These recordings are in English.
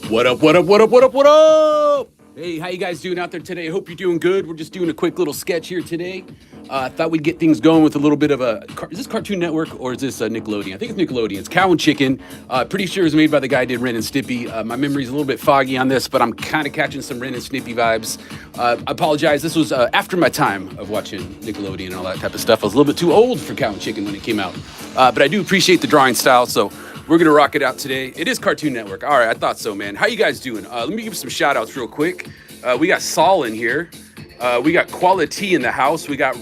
What up, what up, what up, what up, what up? Hey, how you guys doing out there today? I hope you're doing good. We're just doing a quick little sketch here today. I thought we'd get things going with a little bit of a... Is this Cartoon Network or is this Nickelodeon? I think it's Nickelodeon. It's Cow and Chicken. Pretty sure it was made by the guy who did Ren and Stimpy. My memory's a little bit foggy on this, but I'm kind of catching some Ren and Stimpy vibes. I apologize. This was after my time of watching Nickelodeon and all that type of stuff. I was a little bit too old for Cow and Chicken when it came out. But I do appreciate the drawing style, so... We're gonna rock it out today. It is Cartoon Network. All right, I thought so, man. How you guys doing? Let me give some shout outs real quick. We got Saul in here. We got Quality in the house. We got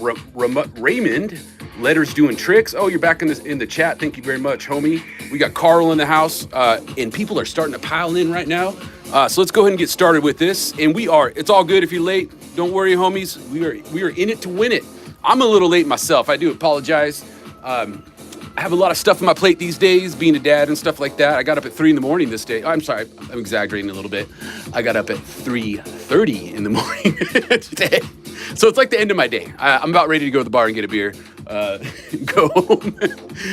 Raymond. Letters doing tricks. Oh, you're back in the chat. Thank you very much, homie. We got Carl in the house, and people are starting to pile in right now. So let's go ahead and get started with this. And it's all good if you're late. Don't worry, homies. We are in it to win it. I'm a little late myself. I do apologize. I have a lot of stuff on my plate these days, being a dad and stuff like that. I got up at 3 in the morning this day. Oh, I'm sorry, I'm exaggerating a little bit. I got up at 3:30 in the morning today. So it's like the end of my day. I'm about ready to go to the bar and get a beer, go home.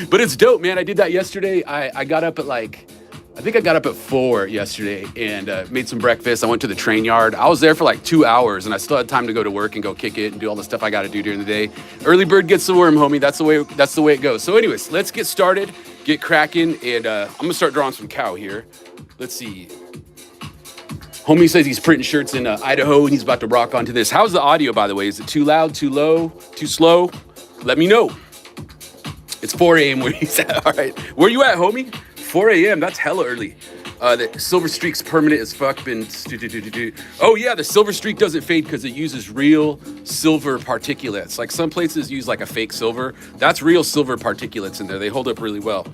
But it's dope, man. I did that yesterday. I got up at I think I got up at 4 yesterday and made some breakfast. I went to the train yard. I was there for like 2 hours and I still had time to go to work and go kick it and do all the stuff I got to do during the day. Early bird gets the worm, homie. That's the way it goes. So anyways, let's get started, get cracking, and I'm gonna start drawing some cow here. Let's see. Homie says he's printing shirts in Idaho and he's about to rock onto this. How's the audio, by the way? Is it too loud, too low, too slow? Let me know. It's 4 a.m. where he's at. All right. Where you at, homie? 4 a.m. That's hella early. The silver streak's permanent as fuck. Oh yeah, the silver streak doesn't fade because it uses real silver particulates. Like some places use like a fake silver. That's real silver particulates in there. They hold up really well.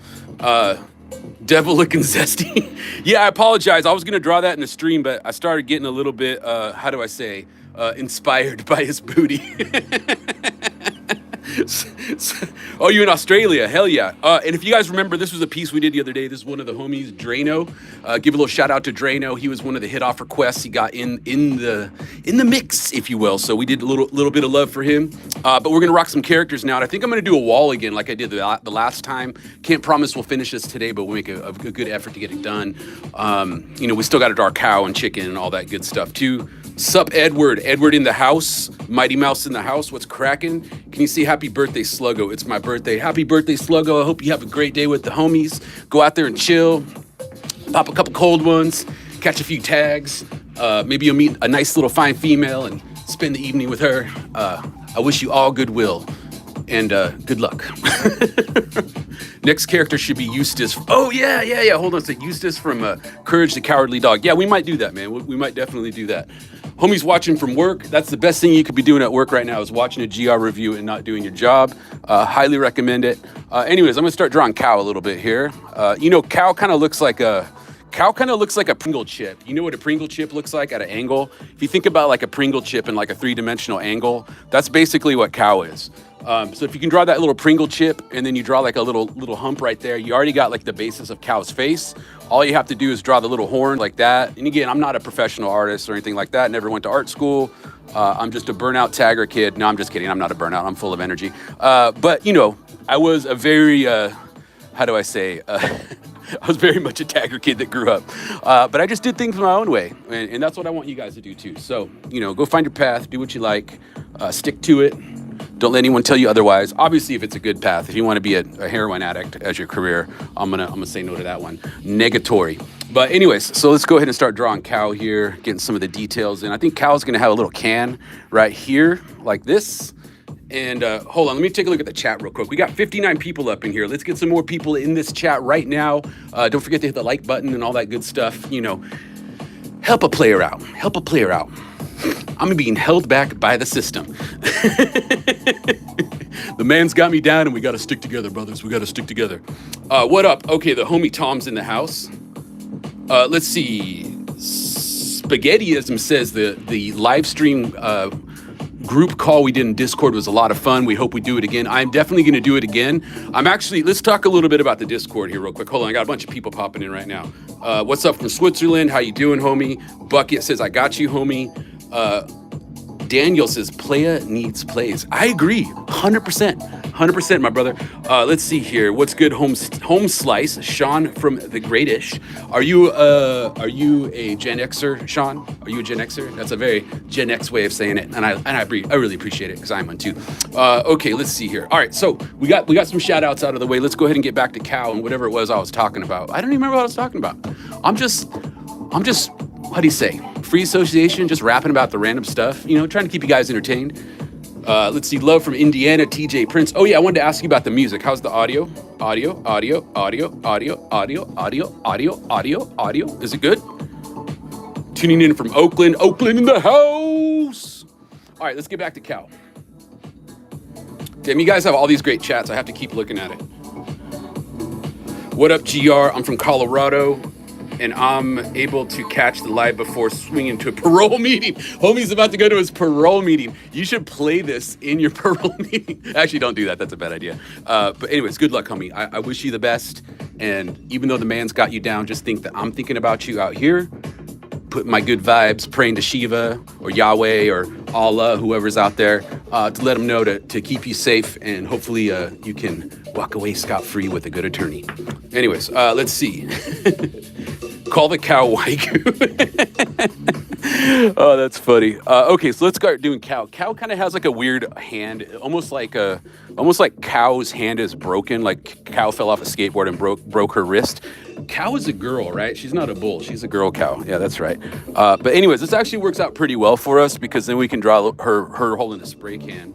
Devil looking zesty. Yeah, I apologize. I was gonna draw that in the stream, but I started getting a little bit, how do I say, inspired by his booty. Oh, you in Australia? Hell yeah. And if you guys remember, this was a piece we did the other day. This is one of the homies, Drano. Give a little shout out to Drano. He was one of the hit off requests. He got in the mix, if you will. So we did a little bit of love for him. But we're gonna rock some characters now. And I think I'm gonna do a wall again, like I did the last time. Can't promise we'll finish this today, but we'll make a good effort to get it done. We still got to draw cow and chicken and all that good stuff too. Sup, Edward? Edward in the house. Mighty Mouse in the house. What's cracking? Can you see happy birthday, Sluggo? It's my birthday. Happy birthday, Sluggo. I hope you have a great day with the homies. Go out there and chill. Pop a couple cold ones. Catch a few tags. Maybe you'll meet a nice little fine female and spend the evening with her. I wish you all goodwill and good luck. Next character should be Eustace. Oh, yeah. Hold on a sec. Eustace from Courage the Cowardly Dog. Yeah, we might do that, man. We might definitely do that. Homie's watching from work. That's the best thing you could be doing at work right now is watching a GR review and not doing your job. Highly recommend it. Anyways, I'm going to start drawing cow a little bit here. Cow kind of looks like a Pringle chip. You know what a Pringle chip looks like at an angle? If you think about like a Pringle chip in like a 3-dimensional angle, that's basically what cow is. So if you can draw that little Pringle chip and then you draw like a little hump right there, you already got like the basis of cow's face. All you have to do is draw the little horn like that. And again, I'm not a professional artist or anything like that. Never went to art school. I'm just a burnout tagger kid. No, I'm just kidding. I'm not a burnout. I'm full of energy. But I was a very, how do I say, I was very much a tagger kid that grew up. But I just did things my own way. And that's what I want you guys to do too. So, go find your path, do what you like, stick to it. Don't let anyone tell you otherwise. Obviously, if it's a good path, if you want to be a heroin addict as your career, I'm gonna say no to that one. Negatory. But anyways, so let's go ahead and start drawing cow here, getting some of the details in. I think cow's gonna have a little can right here, like this. And hold on, let me take a look at the chat real quick. We got 59 people up in here. Let's get some more people in this chat right now. Don't forget to hit the like button and all that good stuff. Help a player out. Help a player out. I'm being held back by the system. The man's got me down and we got to stick together, brothers. We got to stick together. What up? Okay, the homie Tom's in the house. Let's see. Spaghettiism says the live stream group call we did in Discord was a lot of fun. We hope we do it again. I'm definitely going to do it again. Let's talk a little bit about the Discord here real quick. Hold on, I got a bunch of people popping in right now. What's up from Switzerland? How you doing, homie? Bucket says, I got you, homie. Daniel says, playa needs plays. I agree, 100%. 100%, my brother. Let's see here. What's good, home slice? Sean from the Greatish. Are you a Gen Xer, Sean? Are you a Gen Xer? That's a very Gen X way of saying it, and I really appreciate it because I'm one too. Okay, let's see here. All right, so we got some shout outs out of the way. Let's go ahead and get back to Cal and whatever it was I was talking about. I don't even remember what I was talking about. I'm just. What do you say? Free association, just rapping about the random stuff, trying to keep you guys entertained. Let's see, love from Indiana, TJ Prince. Oh yeah, I wanted to ask you about the music. How's the audio? Audio. Is it good? Tuning in from Oakland in the house. All right, let's get back to Cal. Damn, you guys have all these great chats. I have to keep looking at it. What up, GR? I'm from Colorado. And I'm able to catch the live before swinging to a parole meeting. Homie's about to go to his parole meeting. You should play this in your parole meeting. Actually, don't do that. That's a bad idea. But anyways, good luck, homie. I wish you the best. And even though the man's got you down, just think that I'm thinking about you out here, putting my good vibes, praying to Shiva or Yahweh or Allah, whoever's out there, to let them know to keep you safe. And hopefully you can walk away scot-free with a good attorney. Anyways, let's see. Call the cow waiku. Oh, that's funny. Okay, so let's start doing cow. Cow kind of has like a weird hand, almost like cow's hand is broken. Like cow fell off a skateboard and broke her wrist. Cow is a girl, right? She's not a bull. She's a girl cow. Yeah, that's right. But anyways, this actually works out pretty well for us because then we can draw her holding a spray can.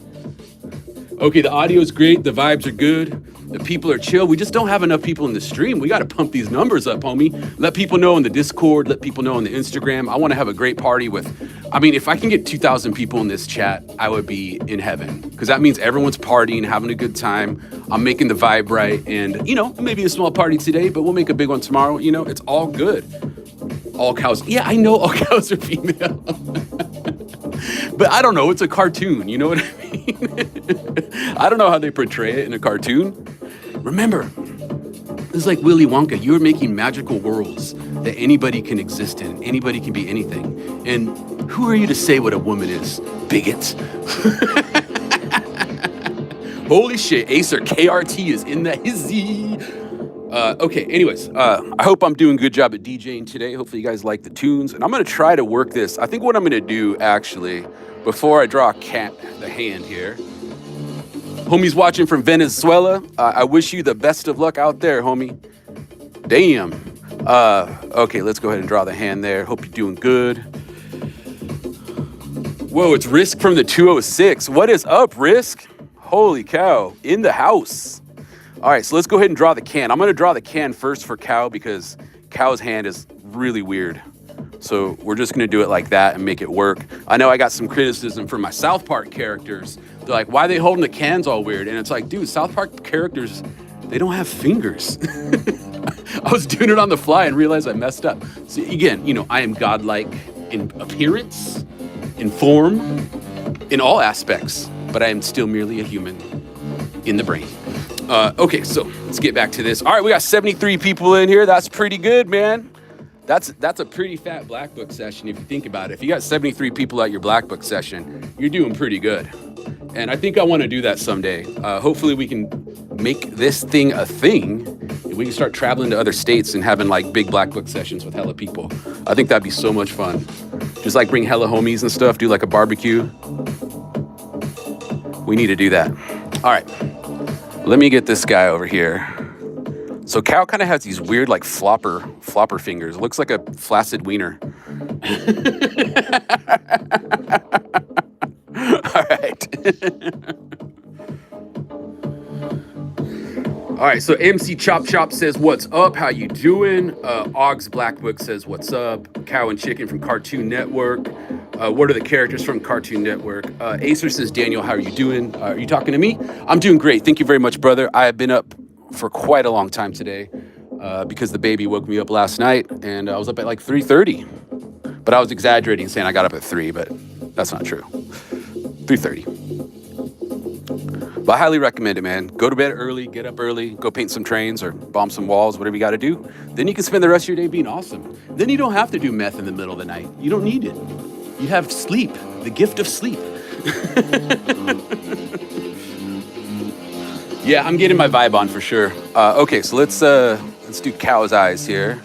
Okay, the audio is great. The vibes are good. The people are chill. We just don't have enough people in the stream. We got to pump these numbers up, homie. Let people know in the Discord. Let people know on the Instagram. I want to have a great party if I can get 2,000 people in this chat, I would be in heaven. Because that means everyone's partying, having a good time. I'm making the vibe right. And, maybe a small party today, but we'll make a big one tomorrow. It's all good. All cows. Yeah, I know all cows are female. But I don't know. It's a cartoon. You know what I mean? I don't know how they portray it in a cartoon. Remember, it's like Willy Wonka. You're making magical worlds that anybody can exist in. Anybody can be anything. And who are you to say what a woman is? Bigot. Holy shit. Acer KRT is in the hizzy. Okay, anyways, I hope I'm doing a good job at DJing today. Hopefully you guys like the tunes. And I'm going to try to work this. I think what I'm going to do, actually, before I draw the hand here. Homie's watching from Venezuela. I wish you the best of luck out there, homie. Damn. Okay, let's go ahead and draw the hand there. Hope you're doing good. Whoa, it's Risk from the 206. What is up, Risk? Holy cow, in the house. All right, so let's go ahead and draw the can. I'm going to draw the can first for Cow because Cow's hand is really weird. So we're just going to do it like that and make it work. I know I got some criticism from my South Park characters. They're like, why are they holding the cans all weird? And it's like, dude, South Park characters, they don't have fingers. I was doing it on the fly and realized I messed up. So again, I am godlike in appearance, in form, in all aspects, but I am still merely a human in the brain. Okay, so let's get back to this. All right, we got 73 people in here. That's pretty good, man. That's a pretty fat Blackbook session if you think about it. If you got 73 people at your Blackbook session, you're doing pretty good. And I think I want to do that someday. Hopefully we can make this thing a thing. And we can start traveling to other states and having like big Blackbook sessions with hella people. I think that'd be so much fun. Just like bring hella homies and stuff, do like a barbecue. We need to do that. All right. Let me get this guy over here. So Cow kind of has these weird like flopper fingers. It looks like a flaccid wiener. All right. All right, so MC Chop Chop says, what's up? How you doing? Oggs Blackbook says, what's up? Cow and Chicken from Cartoon Network. What are the characters from Cartoon Network? Acer says, Daniel, how are you doing? Are you talking to me? I'm doing great. Thank you very much, brother. I have been up for quite a long time today because the baby woke me up last night, and I was up at like 3:30. But I was exaggerating saying I got up at 3, but that's not true. 3:30. But I highly recommend it, man. Go to bed early, get up early, go paint some trains or bomb some walls, whatever you got to do. Then you can spend the rest of your day being awesome. Then you don't have to do meth in the middle of the night. You don't need it. You have sleep, the gift of sleep. Yeah, I'm getting my vibe on for sure. Okay, so let's do cow's eyes here.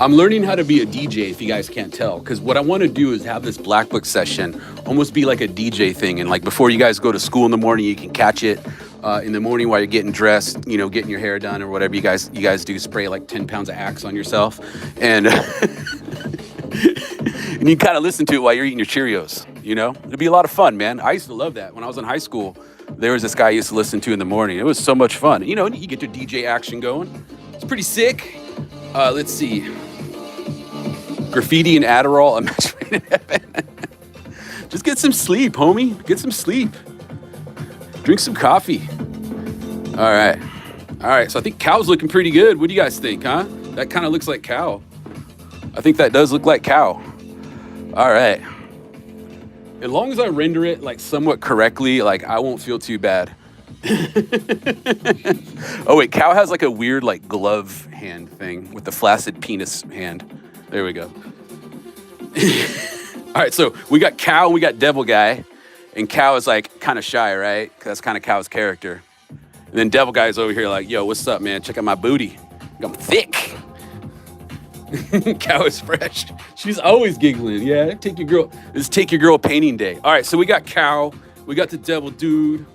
I'm learning how to be a DJ, if you guys can't tell, because what I want to do is have this Blackbook session almost be like a DJ thing, and like before you guys go to school in the morning, you can catch it in the morning while you're getting dressed, you know, getting your hair done or whatever you guys do. Spray like 10 pounds of Axe on yourself, and and you kind of listen to it while you're eating your Cheerios. You know, it'd be a lot of fun, man. I used to love that when I was in high school. There was this guy I used to listen to in the morning. It was so much fun. You know, you get your DJ action going. It's pretty sick. Let's see. Graffiti and Adderall, a match made in heaven. Just get some sleep, homie. Get some sleep. Drink some coffee. All right. All right, so I think cow's looking pretty good. What do you guys think, huh? That kind of looks like cow. I think that does look like cow. All right. As long as I render it like somewhat correctly, like I won't feel too bad. Oh wait, cow has like a weird like glove hand thing with the flaccid penis hand. There we go. All right, so we got cow and we got devil guy, and cow is like kind of shy, right? 'Cause that's kind of cow's character. And then devil guy is over here like, yo, what's up, man? Check out my booty. I'm thick. Cow is fresh. She's always giggling. Yeah, take your girl painting day. All right, so we got cow. We got the devil dude.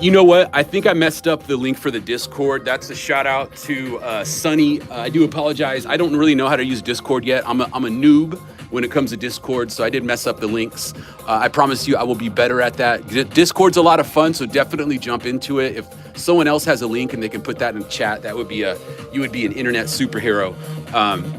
You know what? I think I messed up the link for the Discord. That's a shout out to Sunny. I do apologize. I don't really know how to use Discord yet. I'm a noob when it comes to Discord, so I did mess up the links. I promise you I will be better at that. Discord's a lot of fun, so definitely jump into it. If someone else has a link and they can put that in the chat, that would be you would be an internet superhero.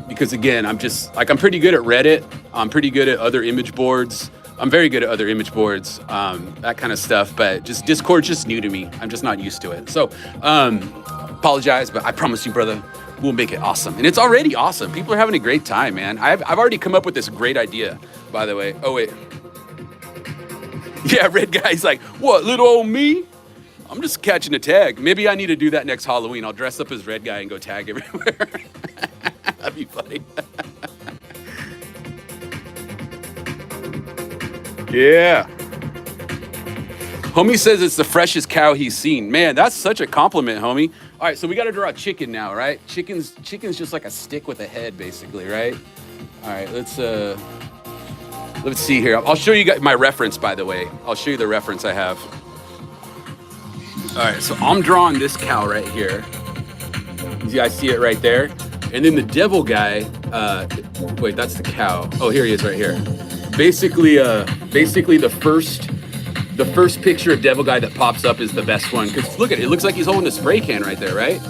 Because again, I'm pretty good at Reddit. I'm pretty good at other image boards. I'm very good at other image boards, that kind of stuff, but just Discord's just new to me. I'm just not used to it. So, apologize, but I promise you, brother, we'll make it awesome. And it's already awesome. People are having a great time, man. I've already come up with this great idea, by the way. Oh, wait. Yeah, red guy's like, what, little old me? I'm just catching a tag. Maybe I need to do that next Halloween. I'll dress up as red guy and go tag everywhere. That'd be funny. Yeah. Homie says it's the freshest cow he's seen. Man, that's such a compliment, homie. All right, so we got to draw a chicken now, right? Chicken's just like a stick with a head, basically, right? All right, let's see here. I'll show you guys my reference, by the way. I'll show you the reference I have. All right, so I'm drawing this cow right here. You guys see it right there? And then the devil guy, wait, that's the cow. Oh, here he is right here. Basically the first picture of devil guy that pops up is the best one. Cause look at it, it looks like he's holding a spray can right there, right?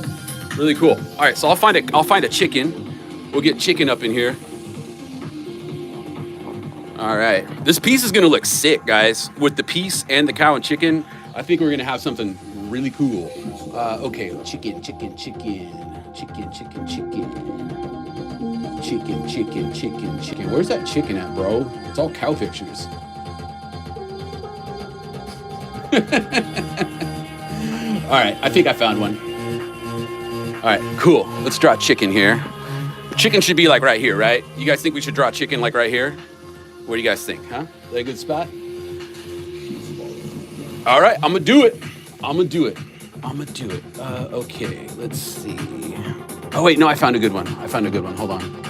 Really cool. All right, so I'll find a chicken. We'll get chicken up in here. All right, this piece is gonna look sick, guys. With the piece and the cow and chicken, I think we're gonna have something really cool. Okay, chicken. Chicken. Where's that chicken at, bro? It's all cow pictures. All right, I think I found one. All right, cool. Let's draw chicken here. Chicken should be like right here, right? You guys think we should draw chicken like right here? What do you guys think, huh? Is that a good spot? All right, I'm gonna do it. Okay, let's see. Oh wait, no, I found a good one. Hold on.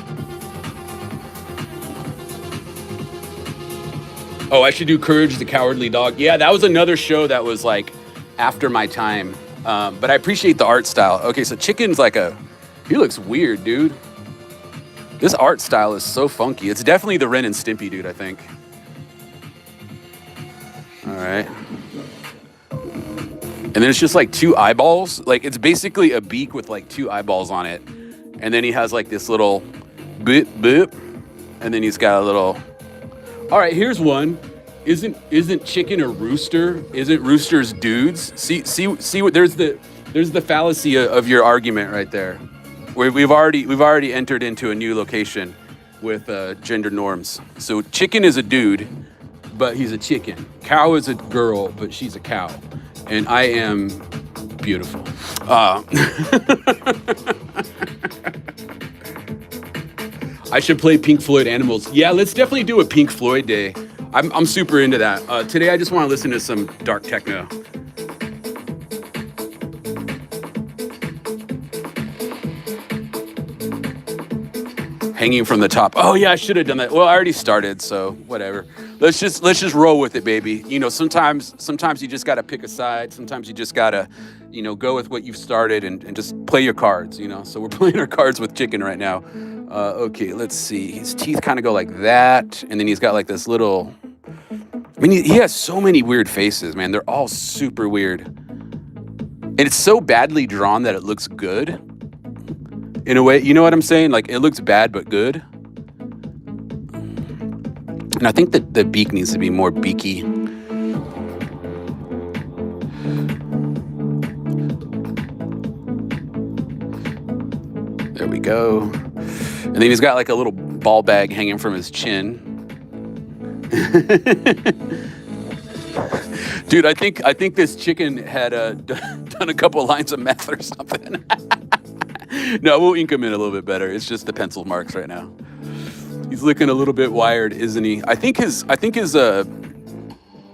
Oh, I should do Courage the Cowardly Dog. Yeah, that was another show that was like after my time. But I appreciate the art style. Okay, so chicken's like he looks weird, dude. This art style is so funky. It's definitely the Ren and Stimpy dude, I think. All right. And then it's just like two eyeballs. Like it's basically a beak with like two eyeballs on it. And then he has like this little boop, boop. And then he's got a little, all right, here's one. Isn't chicken a rooster? Isn't roosters dudes? See what there's the fallacy of your argument right there. We've already entered into a new location with gender norms. So chicken is a dude, but he's a chicken. Cow is a girl, but she's a cow. And I am beautiful. I should play Pink Floyd Animals. Yeah, let's definitely do a Pink Floyd day. I'm super into that. Today I just want to listen to some dark techno. Hanging from the top. Oh yeah, I should have done that. Well, I already started, so whatever. Let's just roll with it, baby. You know, sometimes you just gotta pick a side. Sometimes you just gotta, you know, go with what you've started and just play your cards, you know. So we're playing our cards with Chicken right now. Okay, let's see. His teeth kind of go like that, and then he's got like this little. I mean, he has so many weird faces, man. They're all super weird, and it's so badly drawn that it looks good. In a way, you know what I'm saying? Like, it looks bad but good. And I think that the beak needs to be more beaky. There we go. And then he's got like a little ball bag hanging from his chin. Dude, I think this chicken had done a couple lines of meth or something. No, we'll ink him in a little bit better. It's just the pencil marks right now. He's looking a little bit wired, isn't he? I think his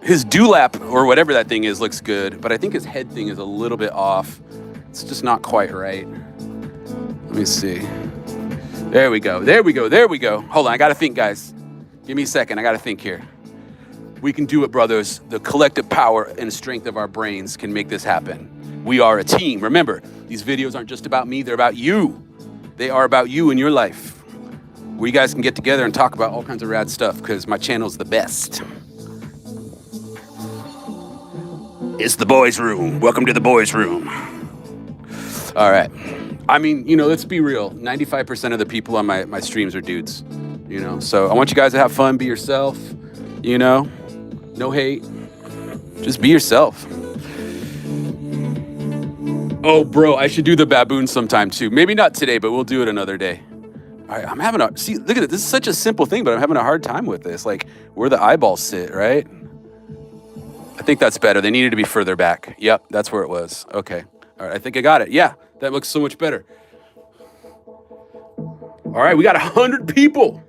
dewlap or whatever that thing is looks good, but I think his head thing is a little bit off. It's just not quite right. Let me see. There we go. Hold on, I gotta think, guys. Give me a second. I gotta think here. We can do it, brothers. The collective power and strength of our brains can make this happen. We are a team. Remember, these videos aren't just about me, they're about you. They are about you and your life. Where you guys can get together and talk about all kinds of rad stuff, because my channel's the best. It's the boys' room. Welcome to the boys' room. All right. I mean, you know, let's be real. 95% of the people on my streams are dudes, you know? So I want you guys to have fun, be yourself, you know? No hate. Just be yourself. Oh, bro, I should do the baboon sometime too. Maybe not today, but we'll do it another day. All right, see, look at it. This is such a simple thing, but I'm having a hard time with this. Like, where the eyeballs sit, right? I think that's better. They needed to be further back. Yep, that's where it was. Okay. All right, I think I got it. Yeah, that looks so much better. All right, we got 100 people.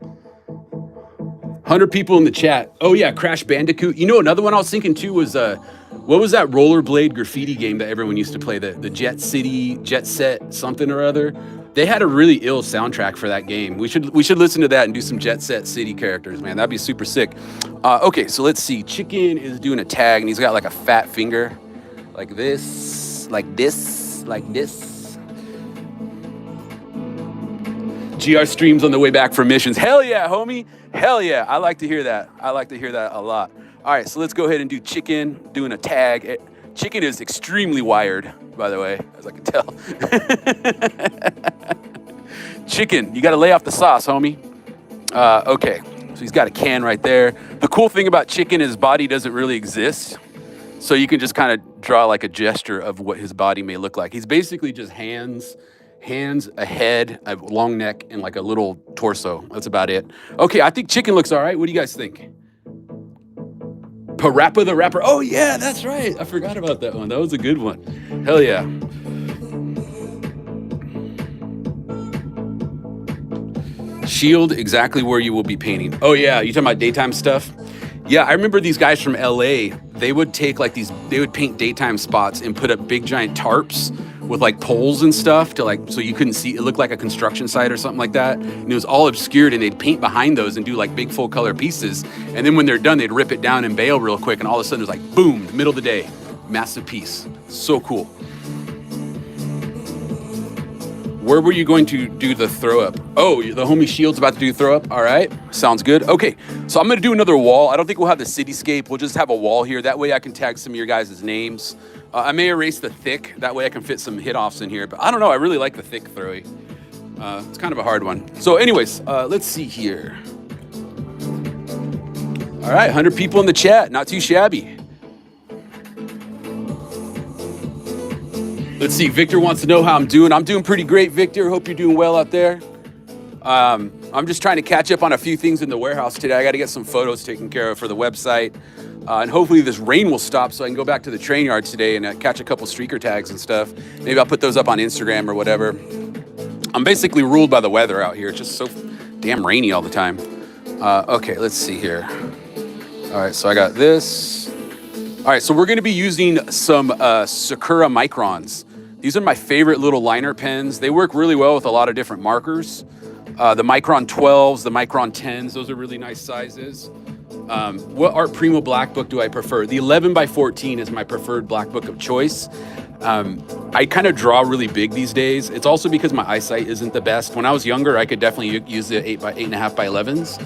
100 people in the chat. Oh, yeah, Crash Bandicoot. You know, another one I was thinking, too, was... what was that rollerblade graffiti game that everyone used to play? The Jet Set something or other. They had a really ill soundtrack for that game. We should listen to that and do some Jet Set City characters, man. That'd be super sick. Okay, so let's see. Chicken is doing a tag, and he's got like a fat finger, like this, like this, like this. GR streams on the way back from missions. Hell yeah, homie. Hell yeah. I like to hear that. I like to hear that a lot. All right, so let's go ahead and do Chicken doing a tag. Chicken is extremely wired, by the way, as I can tell. Chicken, you got to lay off the sauce, homie. Okay, so he's got a can right there. The cool thing about Chicken is his body doesn't really exist. So you can just kind of draw like a gesture of what his body may look like. He's basically just hands, a head, a long neck, and like a little torso. That's about it. Okay, I think Chicken looks all right. What do you guys think? Parappa the Rapper. Oh, yeah, that's right. I forgot about that one. That was a good one. Hell yeah. Shield exactly where you will be painting. Oh, yeah. You talking about daytime stuff? Yeah, I remember these guys from LA. They would take like they would paint daytime spots and put up big giant tarps with like poles and stuff to like, so you couldn't see, it looked like a construction site or something like that. And it was all obscured, and they'd paint behind those and do like big full color pieces. And then when they're done, they'd rip it down and bail real quick. And all of a sudden it was like, boom, middle of the day, massive piece. So cool. Where were you going to do the throw up? Oh, the homie Shield's about to do throw up. All right, sounds good. Okay, so I'm gonna do another wall. I don't think we'll have the cityscape. We'll just have a wall here. That way I can tag some of your guys' names. I may erase the thick. That way I can fit some hit-offs in here. But I don't know, I really like the thick throwy. It's kind of a hard one. So anyways, let's see here. All right, 100 people in the chat, not too shabby. Let's see, Victor wants to know how I'm doing. I'm doing pretty great, Victor. Hope you're doing well out there. I'm just trying to catch up on a few things in the warehouse today. I got to get some photos taken care of for the website. And hopefully this rain will stop so I can go back to the train yard today and catch a couple streaker tags and stuff. Maybe I'll put those up on Instagram or whatever. I'm basically ruled by the weather out here. It's just so damn rainy all the time. Okay, let's see here. All right, so I got this. All right, so we're gonna be using some Sakura Microns. These are my favorite little liner pens. They work really well with a lot of different markers. The Micron 12s, the Micron 10s, those are really nice sizes. What Art Primo Blackbook do I prefer? The 11 by 14 is my preferred Blackbook of choice. I kind of draw really big these days. It's also because my eyesight isn't the best. When I was younger, I could definitely use the 8.5 by 11s.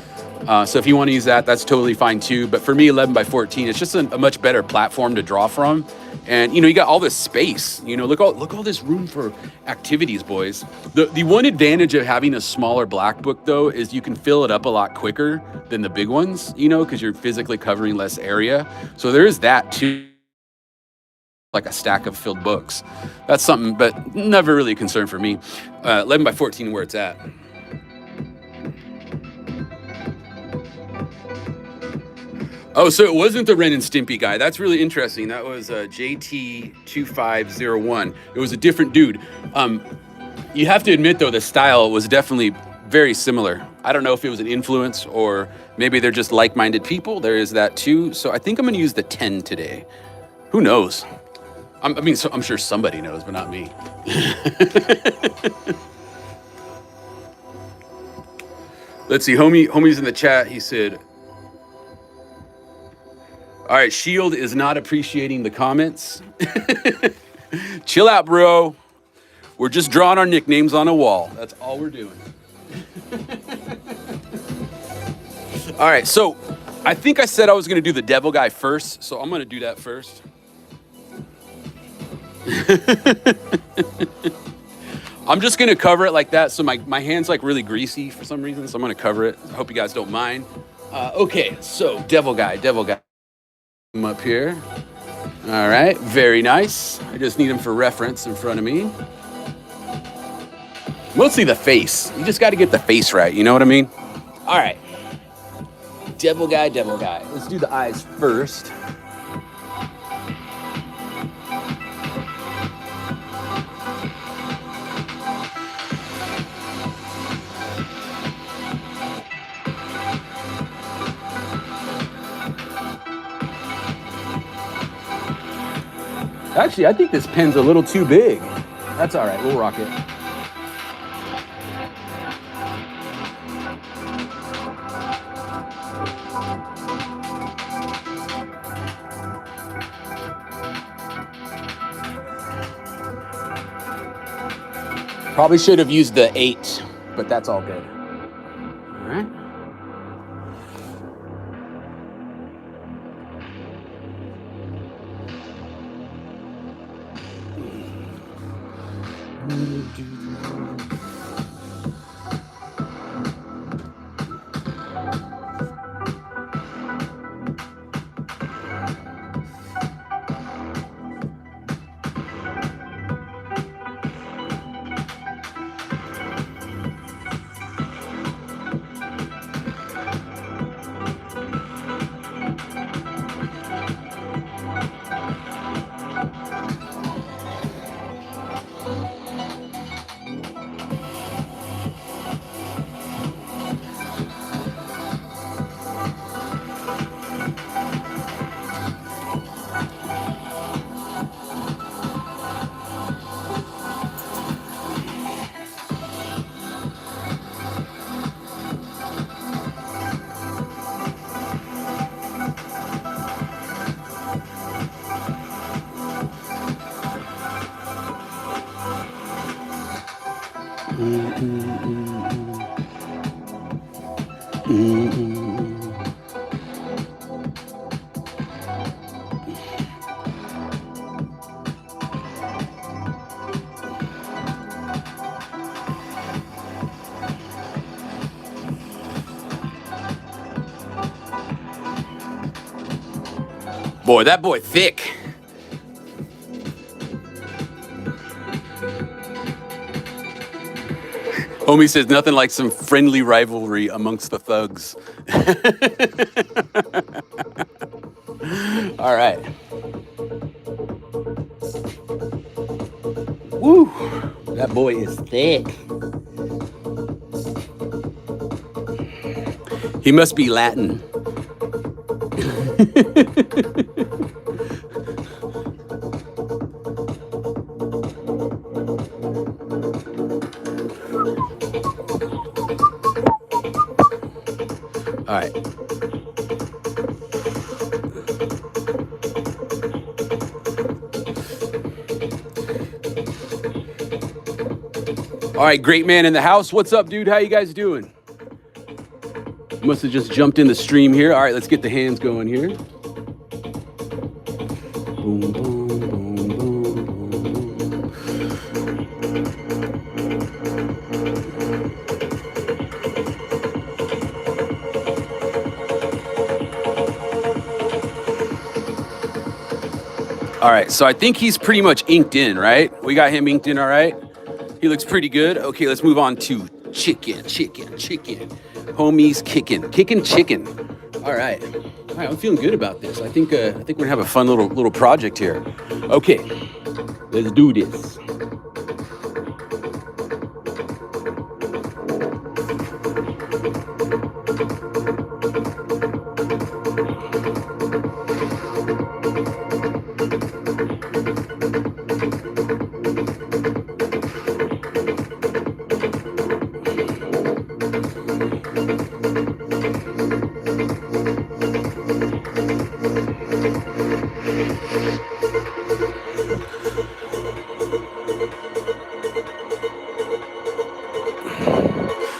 So if you want to use that, that's totally fine too. But for me, 11 by 14, it's just a much better platform to draw from. And you got all this space. Look all this room for activities, boys. The one advantage of having a smaller Blackbook though is you can fill it up a lot quicker than the big ones. Because you're physically covering less area. So there is that too. Like a stack of filled books. That's something, but never really a concern for me. 11 by 14, where it's at. Oh, so it wasn't the Ren and Stimpy guy. That's really interesting. That was JT2501. It was a different dude. You have to admit, though, the style was definitely very similar. I don't know if it was an influence or maybe they're just like-minded people. There is that too. So I think I'm going to use the 10 today. Who knows? I'm sure somebody knows, but not me. Let's see. Homie's in the chat. He said, all right, Shield is not appreciating the comments. Chill out, bro. We're just drawing our nicknames on a wall. That's all we're doing. All right, so I think I said I was going to do the devil guy first, so I'm going to do that first. I'm just going to cover it like that, so my hand's like really greasy for some reason, so I'm going to cover it. I hope you guys don't mind. Okay, so devil guy. Him up here. All right, very nice. I just need him for reference in front of me. Mostly the face. You just got to get the face right, you know what I mean? All right. Devil guy. Let's do the eyes first. Actually, I think this pen's a little too big. That's all right, we'll rock it. Probably should have used the 8, but that's all good. All right. Boy, that boy thick. Homie says nothing like some friendly rivalry amongst the thugs. All right. Woo, that boy is thick. He must be Latin. All right. All right, great man in the house. What's up, dude? How you guys doing? Must have just jumped in the stream here. All right, let's get the hands going here. Boom, boom, boom, boom, boom. All right, so I think he's pretty much inked in, right? We got him inked in, all right? He looks pretty good. Okay, let's move on to chicken. Homies kicking chicken. All right, I'm feeling good about this. I think we're gonna have a fun little project here. Okay, let's do this.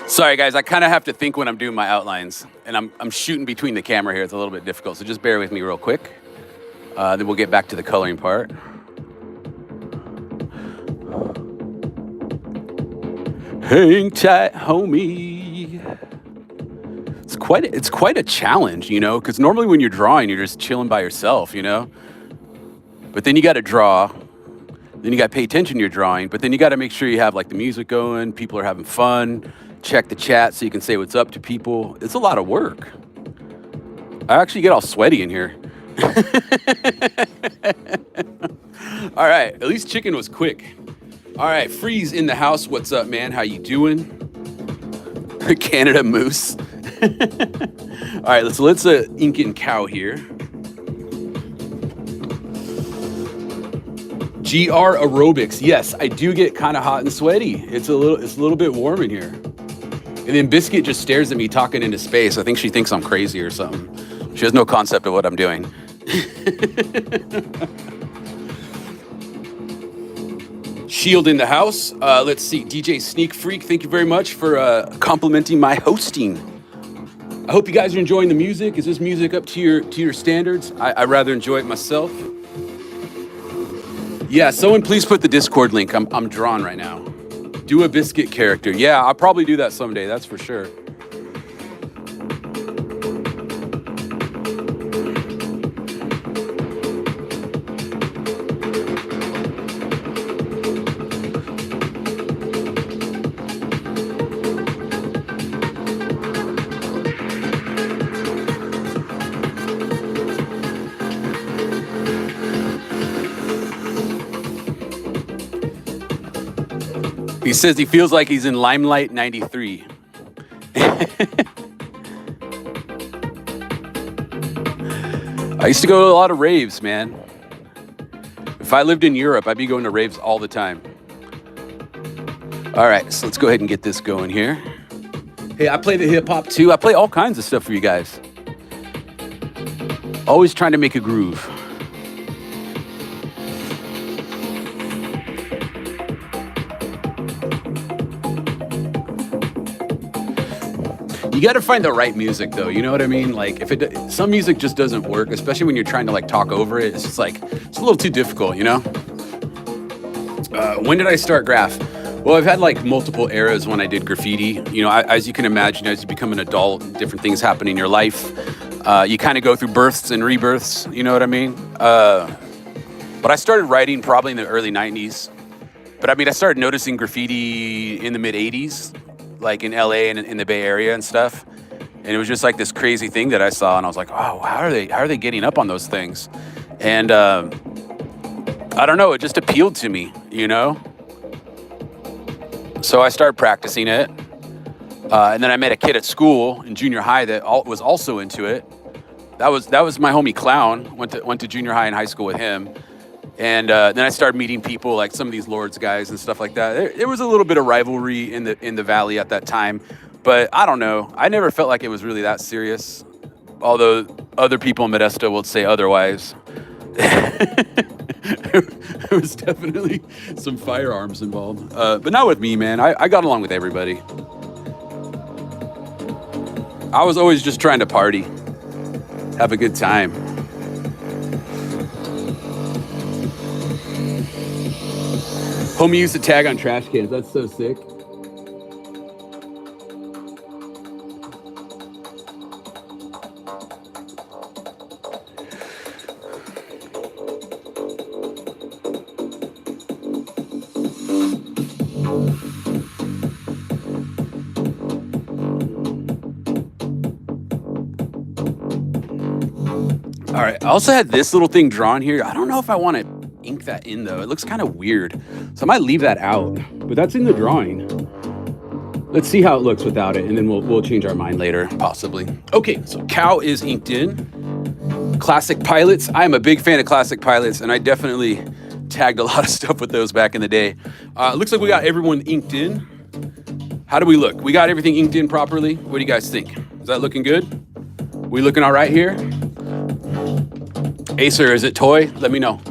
Sorry, guys, I kind of have to think when I'm doing my outlines, and I'm shooting between the camera here. It's a little bit difficult, so just bear with me real quick. Then we'll get back to the coloring part. Hang tight, homie. It's quite a challenge, you know, because normally when you're drawing, you're just chilling by yourself, you know. But then you got to draw. Then you got to pay attention to your drawing. But then you got to make sure you have like the music going. People are having fun. Check the chat so you can say what's up to people. It's a lot of work. I actually get all sweaty in here. All right, at least chicken was quick. All right, Freeze in the house. What's up, man? How you doing? Canada moose. All right, let's ink in cow here. GR aerobics. Yes, I do get kind of hot and sweaty. It's a little bit warm in here. And then Biscuit just stares at me talking into space. I think she thinks I'm crazy or something. She has no concept of what I'm doing. Shield in the house. Let's see. DJ Sneak Freak, thank you very much for complimenting my hosting. I hope you guys are enjoying the music. Is this music up to your standards? I rather enjoy it myself. Yeah, someone please put the Discord link. I'm drawn right now. Do a Biscuit character. Yeah, I'll probably do that someday, that's for sure. He says he feels like he's in Limelight 93. I used to go to a lot of raves, man. If I lived in Europe, I'd be going to raves all the time. All right, so let's go ahead and get this going here. Hey, I play the hip hop too. I play all kinds of stuff for you guys. Always trying to make a groove. You got to find the right music though, you know what I mean? Like some music just doesn't work, especially when you're trying to like talk over it. It's just like, it's a little too difficult, you know? When did I start graph? Well, I've had like multiple eras when I did graffiti. You know, as you can imagine, as you become an adult, different things happen in your life. You kind of go through births and rebirths, you know what I mean? But I started writing probably in the early 90s. But I mean, I started noticing graffiti in the mid 80s. Like in LA and in the Bay Area and stuff. And it was just like this crazy thing that I saw. And I was like, oh, how are they getting up on those things? And I don't know, it just appealed to me, you know? So I started practicing it. And then I met a kid at school in junior high that was also into it. that was my homie Clown. Went to junior high and high school with him. And then I started meeting people like some of these Lords guys and stuff like that. There was a little bit of rivalry in the valley at that time, but I don't know. I never felt like it was really that serious, although other people in Modesto will say otherwise. There was definitely some firearms involved, but not with me, man. I got along with everybody. I was always just trying to party, have a good time. Homie used to tag on trash cans. That's so sick. All right, I also had this little thing drawn here. I don't know if I want to ink that in though. It looks kind of weird. So I might leave that out, but that's in the drawing. Let's see how it looks without it, and then we'll change our mind later, possibly. Okay, so cow is inked in. Classic pilots. I'm a big fan of classic pilots, and I definitely tagged a lot of stuff with those back in the day. Looks like we got everyone inked in. How do we look? We got everything inked in properly? What do you guys think? Is that looking good? We looking all right here? Acer, is it toy? Let me know.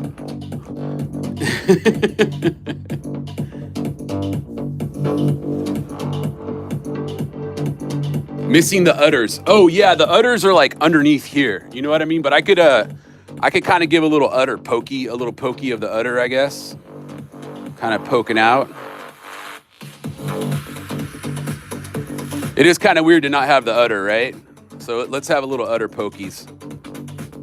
Missing the udders. Oh yeah, the udders are like underneath here. You know what I mean? But I could kind of give a little udder pokey, a little pokey of the udder, I guess. Kind of poking out. It is kind of weird to not have the udder, right? So let's have a little udder pokies.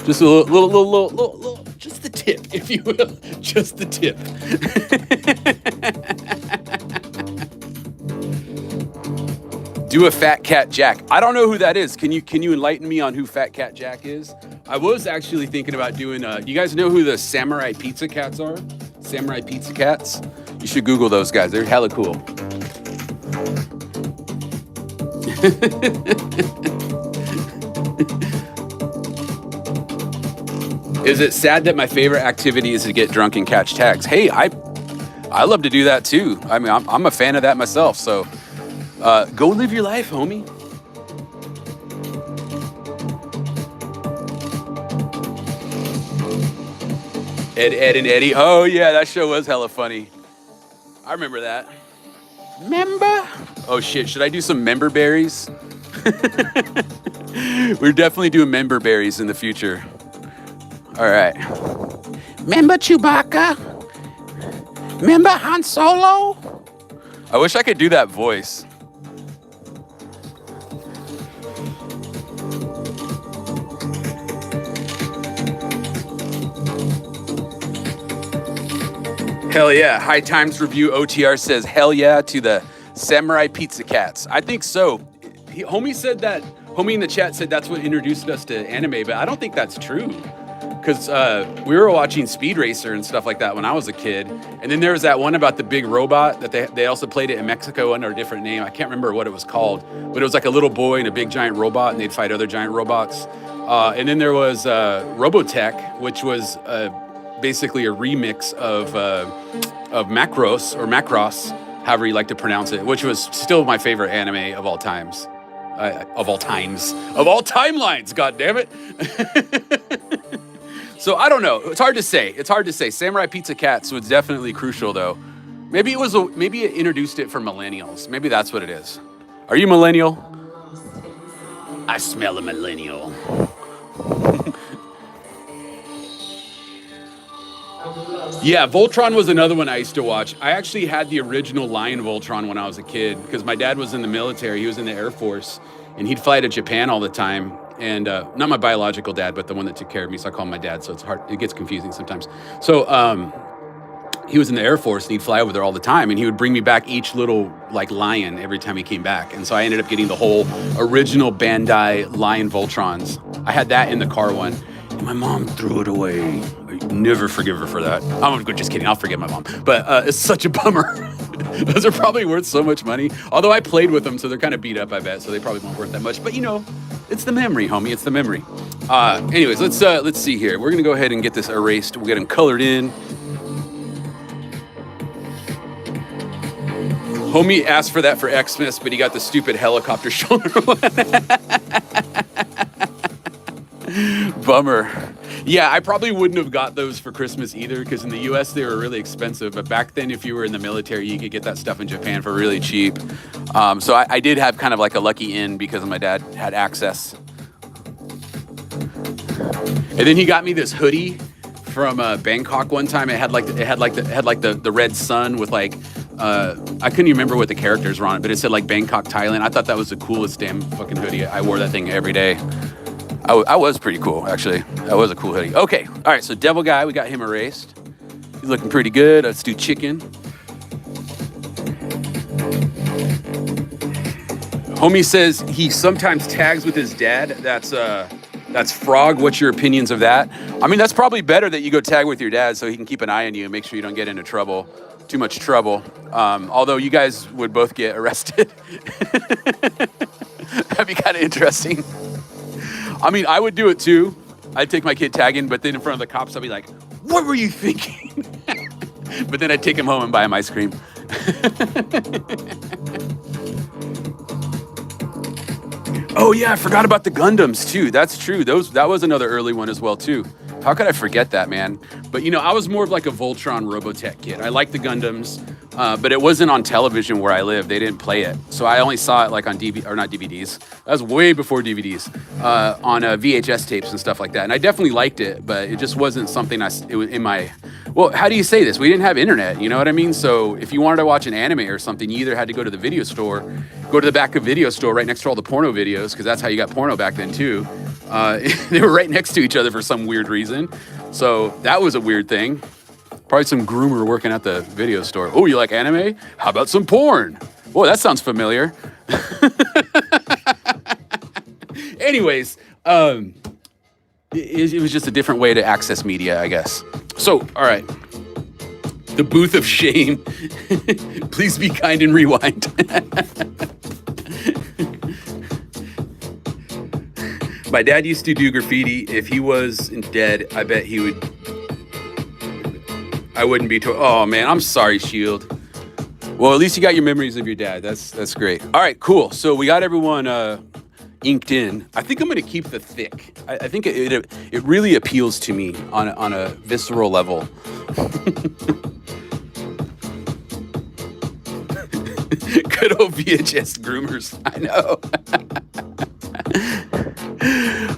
Just a little, just the tip, if you will. Just the tip. Do a Fat Cat Jack. I don't know who that is. Can you enlighten me on who Fat Cat Jack is? I was actually thinking about doing, you guys know who the Samurai Pizza Cats are? Samurai Pizza Cats? You should Google those guys. They're hella cool. Is it sad that my favorite activity is to get drunk and catch tags? Hey, I love to do that too. I mean, I'm a fan of that myself. So go live your life, homie. Ed and Eddie. Oh yeah, that show was hella funny. I remember that. Member? Oh shit, should I do some member berries? We're definitely doing member berries in the future. All right. Remember Chewbacca? Remember Han Solo? I wish I could do that voice. Hell yeah. High Times Review OTR says hell yeah to the Samurai Pizza Cats. I think so. Homie in the chat said that's what introduced us to anime, but I don't think that's true. Because we were watching Speed Racer and stuff like that when I was a kid. And then there was that one about the big robot that they also played it in Mexico under a different name. I can't remember what it was called. But it was like a little boy and a big giant robot, and they'd fight other giant robots. And then there was Robotech, which was basically a remix of Macross, or Macross, however you like to pronounce it, which was still my favorite anime of all times. Of all timelines, god damn it. So I don't know. It's hard to say. Samurai Pizza Cats was definitely crucial, though. Maybe it introduced it for millennials. Maybe that's what it is. Are you millennial? I smell a millennial. Yeah, Voltron was another one I used to watch. I actually had the original Lion Voltron when I was a kid because my dad was in the military. He was in the Air Force, and he'd fly to Japan all the time. And not my biological dad, but the one that took care of me. So I call him my dad. So it's hard. It gets confusing sometimes. So he was in the Air Force, and he'd fly over there all the time. And he would bring me back each little like lion every time he came back. And so I ended up getting the whole original Bandai Lion Voltrons. I had that in the car one. And my mom threw it away. I never forgive her for that. I'm just kidding. I'll forgive my mom. But it's such a bummer. Those are probably worth so much money. Although I played with them, so they're kind of beat up, I bet. So they probably weren't worth that much. But, you know, It's the memory, homie. It's the memory. Anyways, let's see here. We're gonna go ahead and get this erased. We'll get him colored in. Homie asked for that for Xmas, but he got the stupid helicopter shoulder one. Bummer. Yeah, I probably wouldn't have got those for Christmas either, because in the US they were really expensive. But back then, if you were in the military, you could get that stuff in Japan for really cheap. So I did have kind of like a lucky in because my dad had access. And then he got me this hoodie from Bangkok one time. It had like the red sun with like I couldn't even remember what the characters were on it, but it said like Bangkok, Thailand. I thought that was the coolest damn fucking hoodie. I wore that thing every day. I was pretty cool, actually. That was a cool hoodie. Okay, all right, so Devil Guy, we got him erased. He's looking pretty good. Let's do Chicken. Homie says he sometimes tags with his dad. That's Frog. What's your opinions of that? I mean, that's probably better that you go tag with your dad so he can keep an eye on you and make sure you don't get into trouble. Too much trouble. Although you guys would both get arrested. That'd be kind of interesting. I mean, I would do it too. I'd take my kid tagging, but then in front of the cops, I'd be like, what were you thinking? But then I'd take him home and buy him ice cream. Oh yeah, I forgot about the Gundams too. That's true. That was another early one as well too. How could I forget that, man? But you know, I was more of like a Voltron Robotech kid. I liked the Gundams, but it wasn't on television where I lived. They didn't play it, so I only saw it like on not DVDs. That was way before DVDs, on VHS tapes and stuff like that. And I definitely liked it, but it just wasn't something it was in my. Well, how do you say this? We didn't have internet, you know what I mean? So if you wanted to watch an anime or something, you either had to go to the video store, go to the back of video store right next to all the porno videos, because that's how you got porno back then too. They were right next to each other for some weird reason. So that was a weird thing. Probably some groomer working at the video store. Oh, you like anime? How about some porn? Whoa, that sounds familiar. Anyways, it was just a different way to access media, I guess. So, all right. The booth of shame. Please be kind and rewind. My dad used to do graffiti. If he was dead, I bet he would. I wouldn't be. Oh man, I'm sorry, Shield. Well, at least you got your memories of your dad. That's great. All right, cool. So we got everyone inked in. I think I'm gonna keep the thick. I think it really appeals to me on a visceral level. Good old VHS groomers. I know.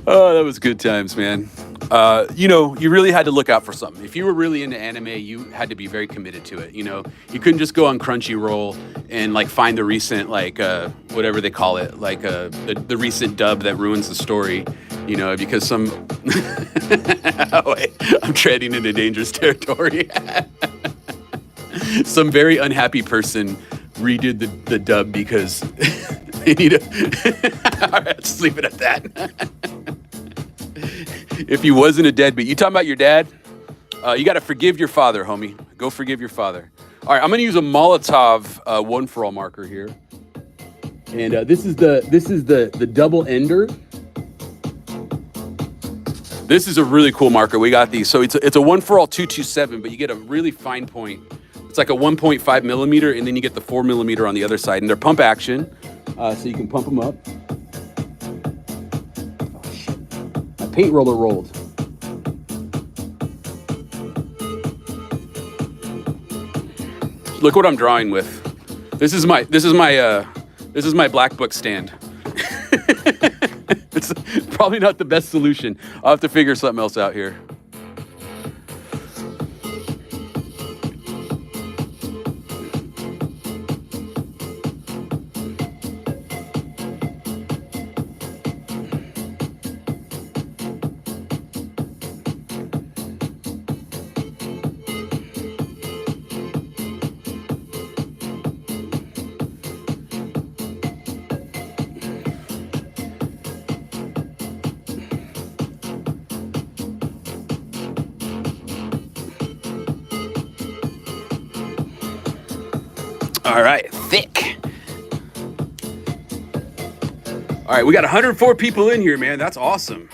Oh, that was good times, man. You know, you really had to look out for something. If you were really into anime, you had to be very committed to it. You know, you couldn't just go on Crunchyroll and like find the recent, like, whatever they call it, like, the recent dub that ruins the story, you know, because some, oh, wait, I'm treading into dangerous territory. Some very unhappy person redid the dub because they need a, all right, let's leave it at that. If he wasn't a deadbeat. You talking about your dad? You got to forgive your father, homie. Go forgive your father. All right, I'm going to use a Molotov one for all marker here. And this is the double ender. This is a really cool marker. We got these. So it's a one for all 227, but you get a really fine point. It's like a 1.5 millimeter, and then you get the 4 millimeter on the other side. And they're pump action, so you can pump them up. Paint roller rolled. Look what I'm drawing with. This is my Blackbook stand. It's probably not the best solution. I'll have to figure something else out here. All right, thick. All right, we got 104 people in here, man. That's awesome.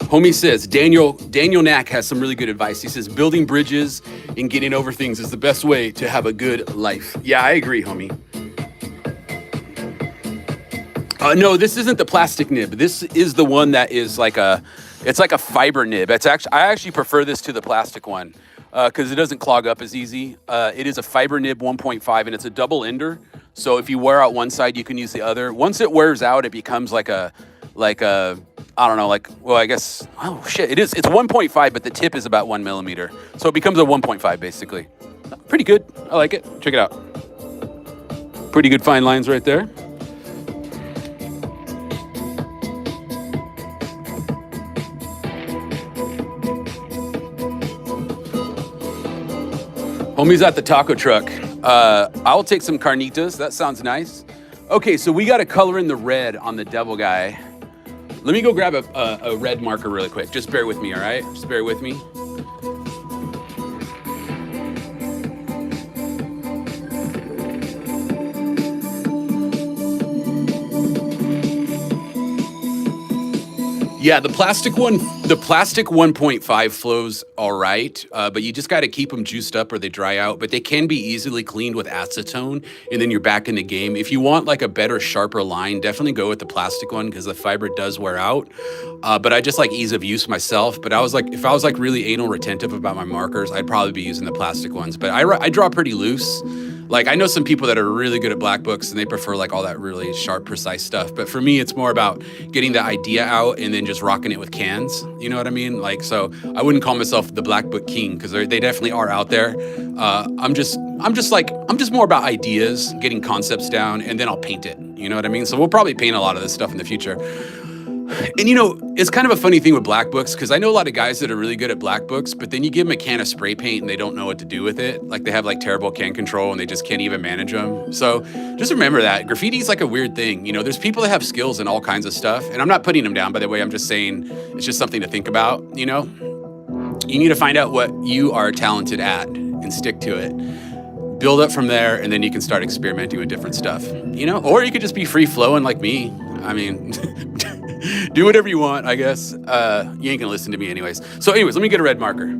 Homie says, Daniel Knack has some really good advice. He says, building bridges and getting over things is the best way to have a good life. Yeah, I agree, homie. No, this isn't the plastic nib. This is the one that is like it's like a fiber nib. I actually prefer this to the plastic one because it doesn't clog up as easy. It is a fiber nib 1.5 and it's a double ender. So if you wear out one side, you can use the other. Once it wears out, it becomes like a, I don't know, well, I guess, oh shit, it's 1.5, but the tip is about 1 millimeter. So it becomes a 1.5 basically. Pretty good. I like it. Check it out. Pretty good fine lines right there. Homie's at the taco truck. I'll take some carnitas. That sounds nice. Okay, so we got to color in the red on the devil guy. Let me go grab a red marker really quick. Just bear with me, all right? Just bear with me. Yeah, the plastic 1.5 flows all right, but you just got to keep them juiced up or they dry out. But they can be easily cleaned with acetone, and then you're back in the game. If you want like a better, sharper line, definitely go with the plastic one because the fiber does wear out. But I just like ease of use myself. But I was like, if I was like really anal retentive about my markers, I'd probably be using the plastic ones. But I draw pretty loose. Like I know some people that are really good at Blackbooks and they prefer like all that really sharp, precise stuff. But for me, it's more about getting the idea out and then just rocking it with cans. You know what I mean? Like, so I wouldn't call myself the Blackbook king because they definitely are out there. I'm just more about ideas, getting concepts down, and then I'll paint it. You know what I mean? So we'll probably paint a lot of this stuff in the future. And you know, it's kind of a funny thing with Blackbooks because I know a lot of guys that are really good at Blackbooks, but then you give them a can of spray paint and they don't know what to do with it. Like they have like terrible can control and they just can't even manage them. So just remember that graffiti is like a weird thing. You know, there's people that have skills in all kinds of stuff, and I'm not putting them down, by the way. I'm just saying it's just something to think about. You know, you need to find out what you are talented at and stick to it. Build up from there, and then you can start experimenting with different stuff. You know, or you could just be free flowing like me. I mean. Do whatever you want, I guess. You ain't gonna listen to me anyways. So anyways, let me get a red marker.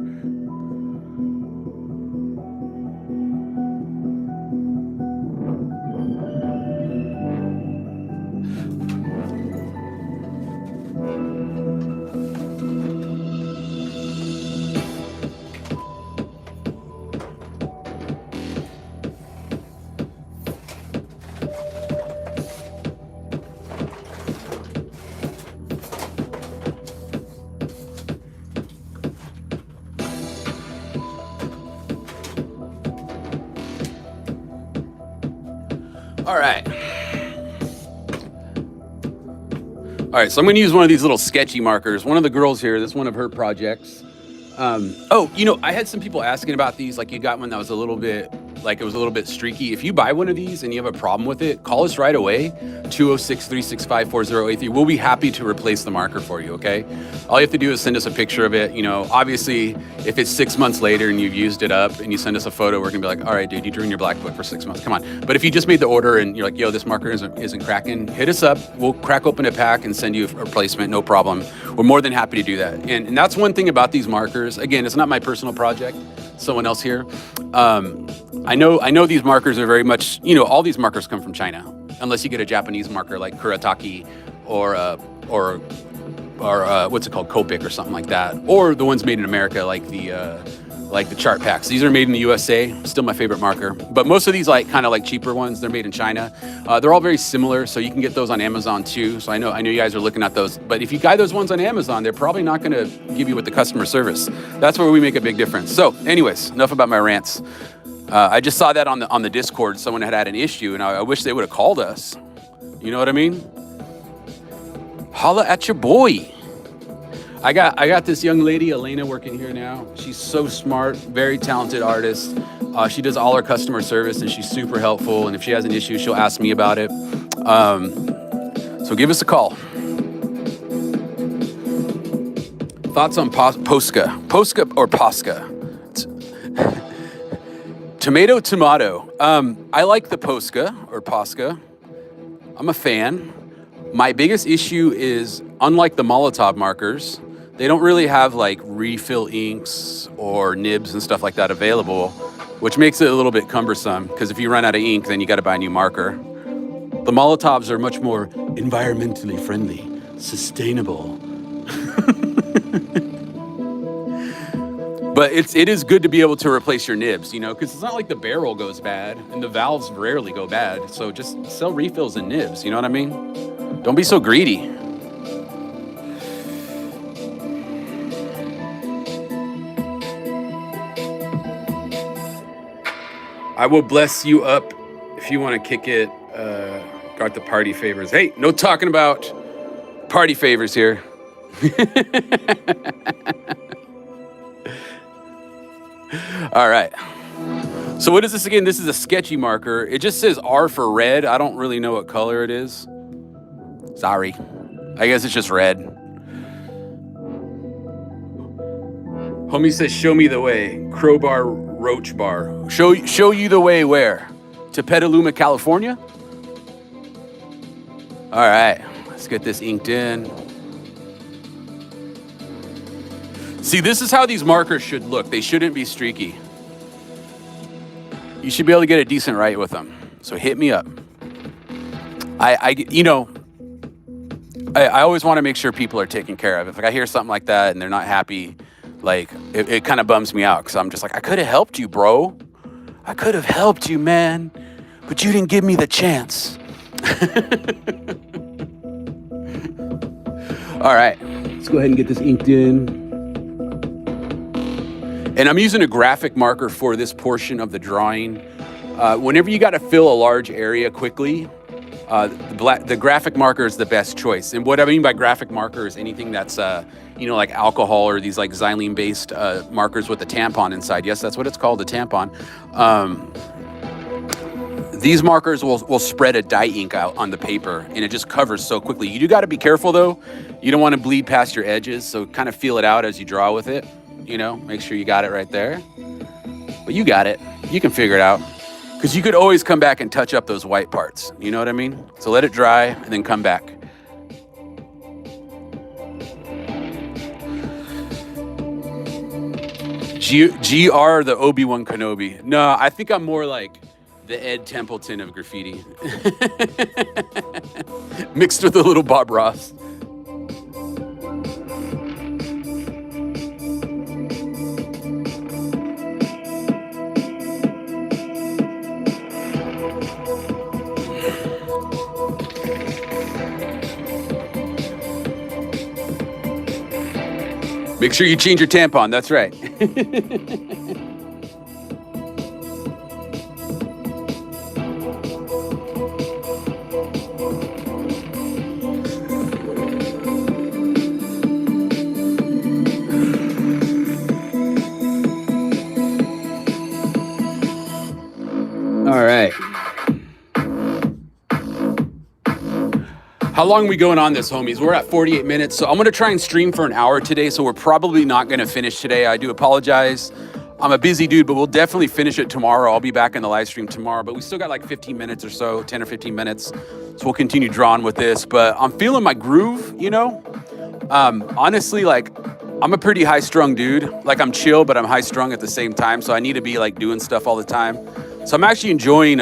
All right, so I'm gonna use one of these little sketchy markers. One of the girls here, this is one of her projects. Oh, you know, I had some people asking about these, like you got one that was a little bit, like it was a little bit streaky. If you buy one of these and you have a problem with it, call us right away, 206-365-4083. We'll be happy to replace the marker for you, okay? All you have to do is send us a picture of it. You know, obviously, if it's 6 months later and you've used it up and you send us a photo, we're gonna be like, all right, dude, you drew in your Blackbook for 6 months, come on. But if you just made the order and you're like, yo, this marker isn't cracking, hit us up. We'll crack open a pack and send you a replacement, no problem. We're more than happy to do that. And that's one thing about these markers. Again, it's not my personal project, someone else here. I know these markers are very much, you know, all these markers come from China, unless you get a Japanese marker like Kuretake or what's it called, Copic or something like that, or the ones made in America like the chart packs. These are made in the USA, still my favorite marker. But most of these kind of cheaper ones, they're made in China. They're all very similar, so you can get those on Amazon too. So I know you guys are looking at those, but if you buy those ones on Amazon, they're probably not gonna give you with the customer service. That's where we make a big difference. So anyways, enough about my rants. I just saw that on the Discord, someone had an issue, and I wish they would have called us. You know what I mean? Holla at your boy. I got this young lady, Elena, working here now. She's so smart, very talented artist. She does all her customer service, and she's super helpful. And if she has an issue, she'll ask me about it. So give us a call. Thoughts on Posca? Posca or Posca? Tomato. I like the Posca or Posca. I'm a fan. My biggest issue is, unlike the Molotov markers, they don't really have like refill inks or nibs and stuff like that available, which makes it a little bit cumbersome, because if you run out of ink, then you got to buy a new marker. The Molotovs are much more environmentally friendly, sustainable. But it is good to be able to replace your nibs, you know, because it's not like the barrel goes bad and the valves rarely go bad. So just sell refills and nibs, you know what I mean? Don't be so greedy. I will bless you up if you want to kick it. Got the party favors. Hey, no talking about party favors here. All right. So what is this again? This is a sketchy marker. It just says R for red. I don't really know what color it is. Sorry. I guess it's just red. Homie says, show me the way. Crowbar Roach Bar. Show you the way where? To Petaluma, California? All right. Let's get this inked in. See, this is how these markers should look. They shouldn't be streaky. You should be able to get a decent write with them. So hit me up. I always want to make sure people are taken care of. If I hear something like that and they're not happy, like it kind of bums me out, because I'm just like, I could have helped you, bro. I could have helped you, man, but you didn't give me the chance. All right, let's go ahead and get this inked in. And I'm using a graphic marker for this portion of the drawing. Whenever you got to fill a large area quickly, the graphic marker is the best choice. And what I mean by graphic marker is anything that's, like alcohol or these like xylene-based markers with a tampon inside. Yes, that's what it's called, a tampon. These markers will spread a dye ink out on the paper, and it just covers so quickly. You do got to be careful, though. You don't want to bleed past your edges, so kind of feel it out as you draw with it. Make sure you got it right there. But you got it. You can figure it out. Because you could always come back and touch up those white parts. You know what I mean? So let it dry and then come back. GR the Obi-Wan Kenobi. No, I think I'm more like the Ed Templeton of graffiti. Mixed with a little Bob Ross. Make sure you change your tampon, that's right. All right. How long are we going on this, homies? We're at 48 minutes, so I'm going to try and stream for an hour today, so we're probably not going to finish today. I do apologize. I'm a busy dude, but we'll definitely finish it tomorrow. I'll be back in the live stream tomorrow, but we still got like 15 minutes or so, 10 or 15 minutes, so we'll continue drawing with this. But I'm feeling my groove, honestly, like, I'm a pretty high-strung dude. Like, I'm chill, but I'm high-strung at the same time, so I need to be like doing stuff all the time. So I'm actually enjoying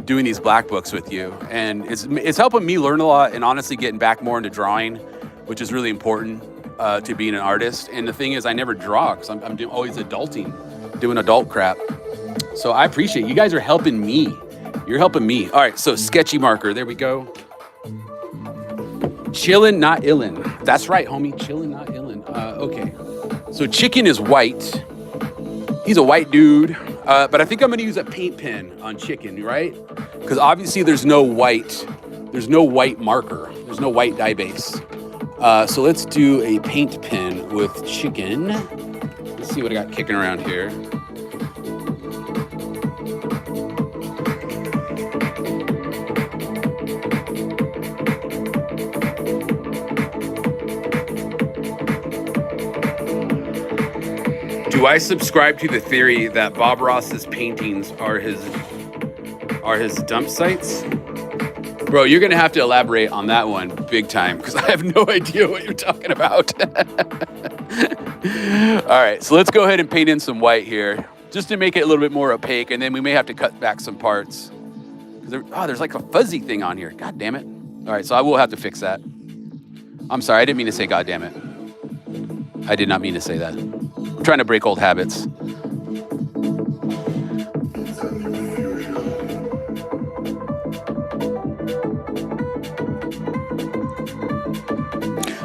doing these black books with you, and it's helping me learn a lot, and honestly getting back more into drawing, which is really important to being an artist. And the thing is, I never draw because I'm always adulting, doing adult crap. So I appreciate you guys are helping me. You're helping me. All right, so sketchy marker, there we go. Chillin', not illin'. That's right, homie, chillin', not illin'. Okay, so Chicken is white. He's a white dude. But I think I'm gonna use a paint pen on Chicken, right? Because obviously there's no white marker. There's no white dye base. So let's do a paint pen with Chicken. Let's see what I got kicking around here. Do I subscribe to the theory that Bob Ross's paintings are his dump sites? Bro, you're going to have to elaborate on that one big time because I have no idea what you're talking about. All right, so let's go ahead and paint in some white here just to make it a little bit more opaque, and then we may have to cut back some parts. There's like a fuzzy thing on here. God damn it. All right, so I will have to fix that. I'm sorry, I didn't mean to say God damn it. I did not mean to say that. I'm trying to break old habits.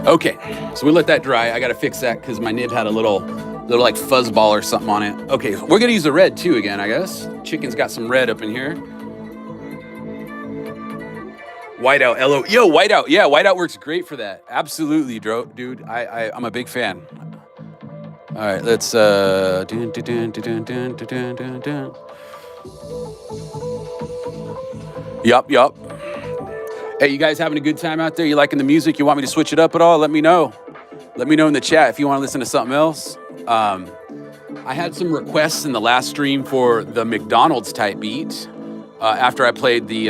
Okay, so we let that dry. I gotta fix that because my nib had a little like fuzzball or something on it. Okay, we're gonna use the red too again, I guess. Chicken's got some red up in here. Whiteout, yo, whiteout. Yeah, whiteout works great for that. Absolutely, dude. I'm a big fan. All right, let's Yup. Hey, you guys having a good time out there? You liking the music? You want me to switch it up at all? Let me know. Let me know in the chat if you want to listen to something else. I had some requests in the last stream for the McDonald's type beat after I played the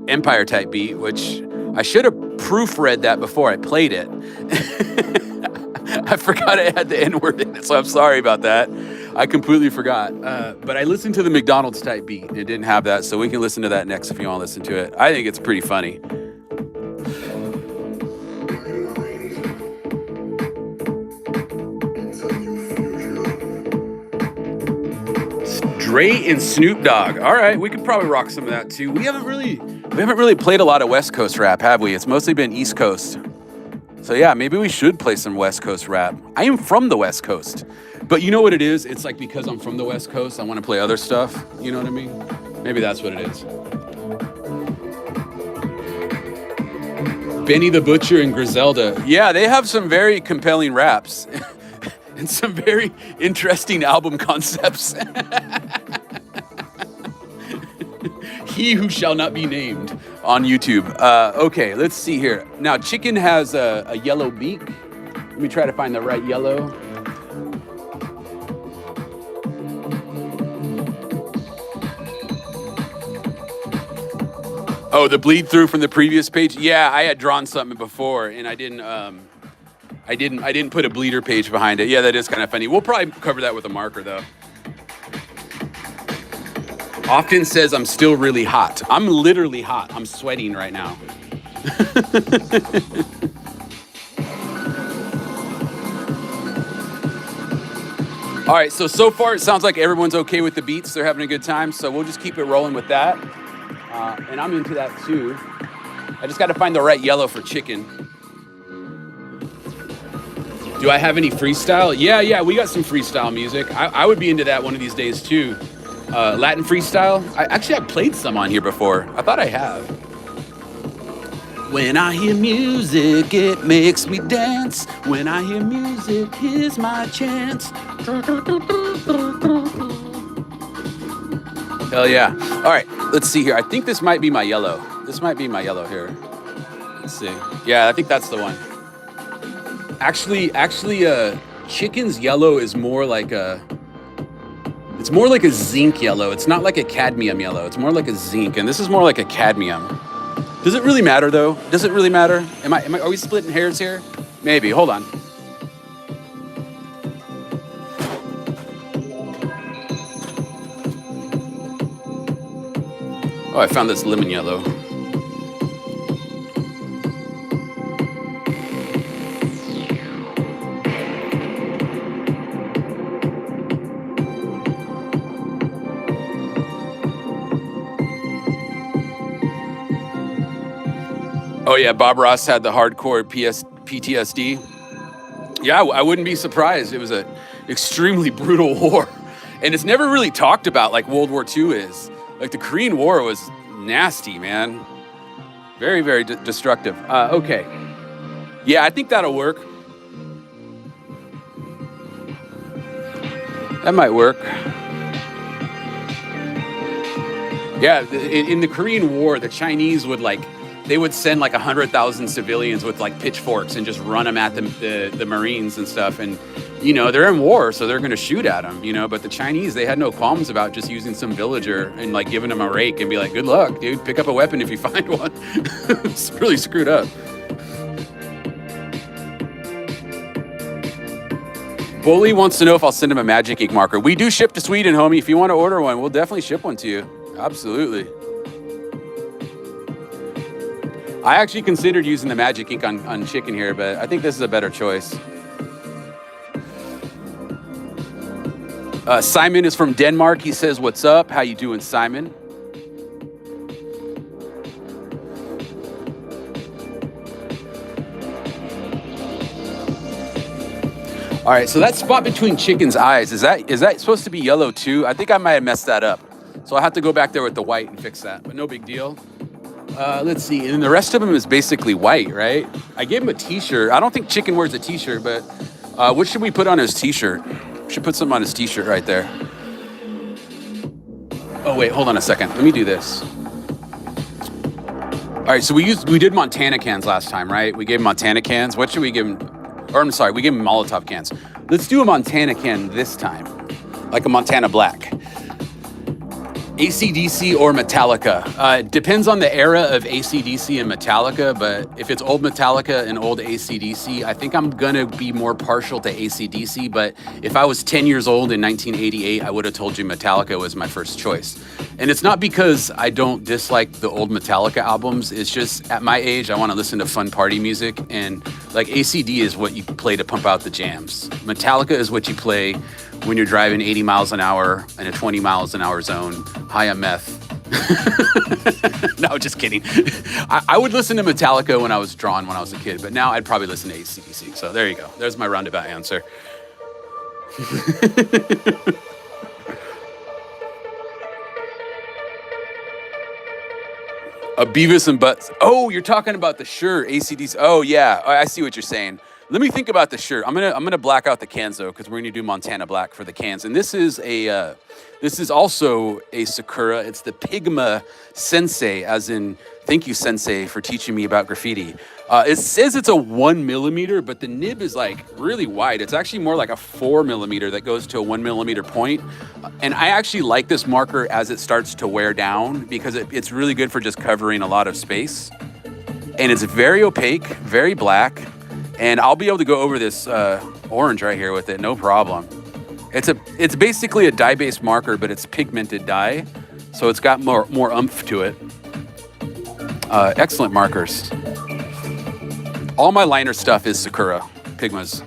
Empire type beat, which I should have proofread that before I played it. I forgot I had the N-word in it, so I'm sorry about that. I completely forgot. But I listened to the McDonald's type beat. It didn't have that, so we can listen to that next if you want to listen to it. I think it's pretty funny. Dre and Snoop Dogg. All right, we could probably rock some of that too. We haven't really played a lot of West Coast rap, have we? It's mostly been East Coast. So yeah, maybe we should play some West Coast rap. I am from the West Coast. But you know what it is? It's like because I'm from the West Coast, I want to play other stuff. You know what I mean? Maybe that's what it is. Benny the Butcher and Griselda. Yeah, they have some very compelling raps and some very interesting album concepts. He who shall not be named on YouTube. Okay, let's see here. Now, Chicken has a yellow beak. Let me try to find the right yellow. Oh, the bleed through from the previous page. Yeah, I had drawn something before, and I didn't put a bleeder page behind it. Yeah, that is kind of funny. We'll probably cover that with a marker, though. Often says I'm still really hot. I'm literally hot. I'm sweating right now. All right, so far it sounds like everyone's okay with the beats. They're having a good time, so we'll just keep it rolling with that. And I'm into that too. I just got to find the right yellow for Chicken. Do I have any freestyle? Yeah, we got some freestyle music. I would be into that one of these days too. Latin freestyle. I've played some on here before. I thought I have. When I hear music, it makes me dance. When I hear music, here's my chance. Hell yeah. All right, let's see here. I think this might be my yellow. This might be my yellow here. Let's see. Yeah, I think that's the one. Actually, Chicken's yellow is more like it's more like a zinc yellow. It's not like a cadmium yellow. It's more like a zinc, and this is more like a cadmium. Does it really matter though? Does it really matter? Are we splitting hairs here? Maybe. Hold on. Oh, I found this lemon yellow. Oh yeah, Bob Ross had the hardcore PTSD. Yeah, I wouldn't be surprised. It was an extremely brutal war. And it's never really talked about like World War II is. Like the Korean War was nasty, man. Very, very destructive. Okay. Yeah, I think that'll work. That might work. Yeah, in the Korean War, the Chinese would like they would send like 100,000 civilians with like pitchforks and just run them at the Marines and stuff. And, you know, they're in war, so they're going to shoot at them, you know. But the Chinese, they had no qualms about just using some villager and like giving them a rake and be like, good luck, dude, pick up a weapon if you find one. It's really screwed up. Bully wants to know if I'll send him a magic ink marker. We do ship to Sweden, homie. If you want to order one, we'll definitely ship one to you. Absolutely. I actually considered using the magic ink on chicken here, but I think this is a better choice. Simon is from Denmark. He says, what's up? How you doing, Simon? All right, so that spot between chicken's eyes, is that supposed to be yellow too? I think I might have messed that up. So I'll have to go back there with the white and fix that, but no big deal. Let's see, and the rest of them is basically white, right? I gave him a t-shirt. I don't think Chicken wears a t-shirt, but what should we put on his t-shirt? We should put something on his t-shirt right there. Oh wait, hold on a second. Let me do this. All right, so we did Montana cans last time, right? We gave him Montana cans. What should we give him? Or I'm sorry, we gave him Molotov cans. Let's do a Montana can this time, like a Montana Black. AC/DC or Metallica. Depends on the era of AC/DC and Metallica, but if it's old Metallica and old AC/DC, I think I'm gonna be more partial to AC/DC, but if I was 10 years old in 1988, I would have told you Metallica was my first choice. And it's not because I don't dislike the old Metallica albums, it's just at my age, I wanna listen to fun party music, and like ACD is what you play to pump out the jams. Metallica is what you play when you're driving 80 miles an hour in a 20 miles an hour zone, high on meth. No, just kidding. I would listen to Metallica when I was a kid, but now I'd probably listen to AC/DC. So there you go. There's my roundabout answer. A Beavis and Butts. Oh, you're talking about the shirt, AC/DC. Oh yeah, I see what you're saying. Let me think about the shirt. I'm gonna black out the cans though, because we're gonna do Montana Black for the cans. And this is also a Sakura. It's the Pigma Sensei, as in thank you Sensei for teaching me about graffiti. It says it's a 1 millimeter, but the nib is like really wide. It's actually more like a 4 millimeter that goes to a 1 millimeter point. And I actually like this marker as it starts to wear down because it's really good for just covering a lot of space. And it's very opaque, very black. And I'll be able to go over this orange right here with it, no problem. It's basically a dye-based marker, but it's pigmented dye, so it's got more oomph to it. Excellent markers. All my liner stuff is Sakura, Pigmas.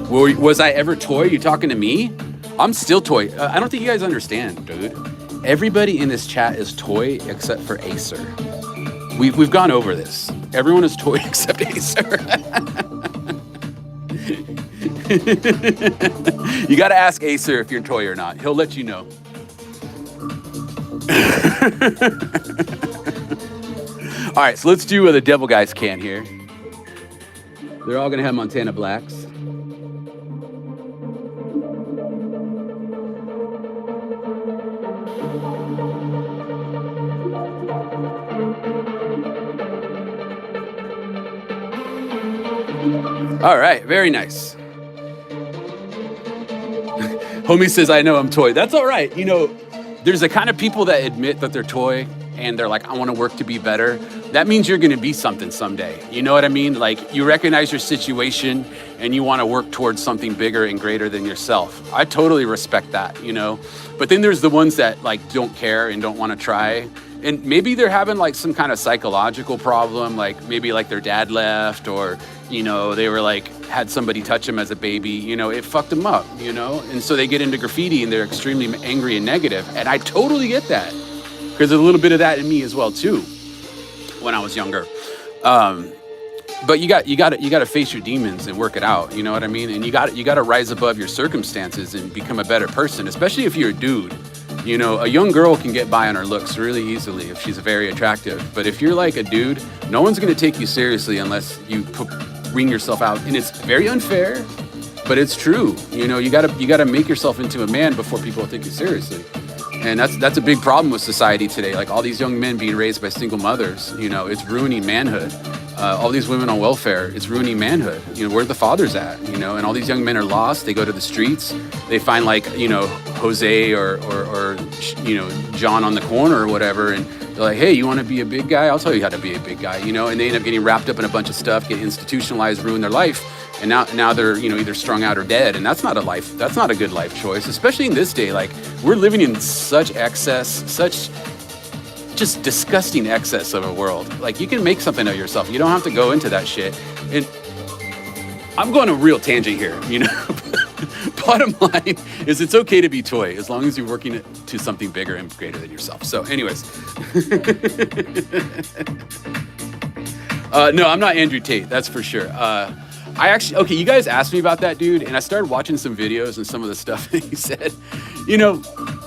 Was I ever toy? You talking to me? I'm still toy. I don't think you guys understand, dude. Everybody in this chat is toy except for Acer. We've gone over this. Everyone is toy except Acer. You gotta ask Acer if you're toy or not. He'll let you know. All right, so let's do the Devil Guys can here. They're all gonna have Montana Blacks. All right, very nice. Homie says, I know I'm toy. That's all right. You know, there's the kind of people that admit that they're toy and they're like, I want to work to be better. That means you're going to be something someday. You know what I mean? Like, you recognize your situation and you want to work towards something bigger and greater than yourself. I totally respect that, you know? But then there's the ones that like don't care and don't want to try. And maybe they're having like some kind of psychological problem, like maybe like their dad left, or, you know, they were like, had somebody touch them as a baby, you know, it fucked them up, you know? And so they get into graffiti and they're extremely angry and negative. And I totally get that, because there's a little bit of that in me as well too, when I was younger. But you got to face your demons and work it out, you know what I mean? And you got to rise above your circumstances and become a better person, especially if you're a dude. You know, a young girl can get by on her looks really easily if she's very attractive. But if you're like a dude, no one's going to take you seriously unless you bring yourself out. And it's very unfair, but it's true. You know, you got to make yourself into a man before people take you seriously. And that's a big problem with society today. Like all these young men being raised by single mothers, it's ruining manhood. All these women on welfare, it's ruining manhood. Where the fathers at? And all these young men are lost. They go to the streets. They find like, Jose or John on the corner or whatever. And they're like, hey, you want to be a big guy? I'll tell you how to be a big guy, and they end up getting wrapped up in a bunch of stuff, get institutionalized, ruin their life. And now they're, either strung out or dead. And that's not a good life choice, especially in this day. Like we're living in such excess, such just disgusting excess of a world. Like you can make something of yourself. You don't have to go into that shit. And I'm going a real tangent here, Bottom line is it's okay to be toy as long as you're working to something bigger and greater than yourself. So anyways. No, I'm not Andrew Tate. That's for sure. You guys asked me about that dude, and I started watching some videos and some of the stuff that he said.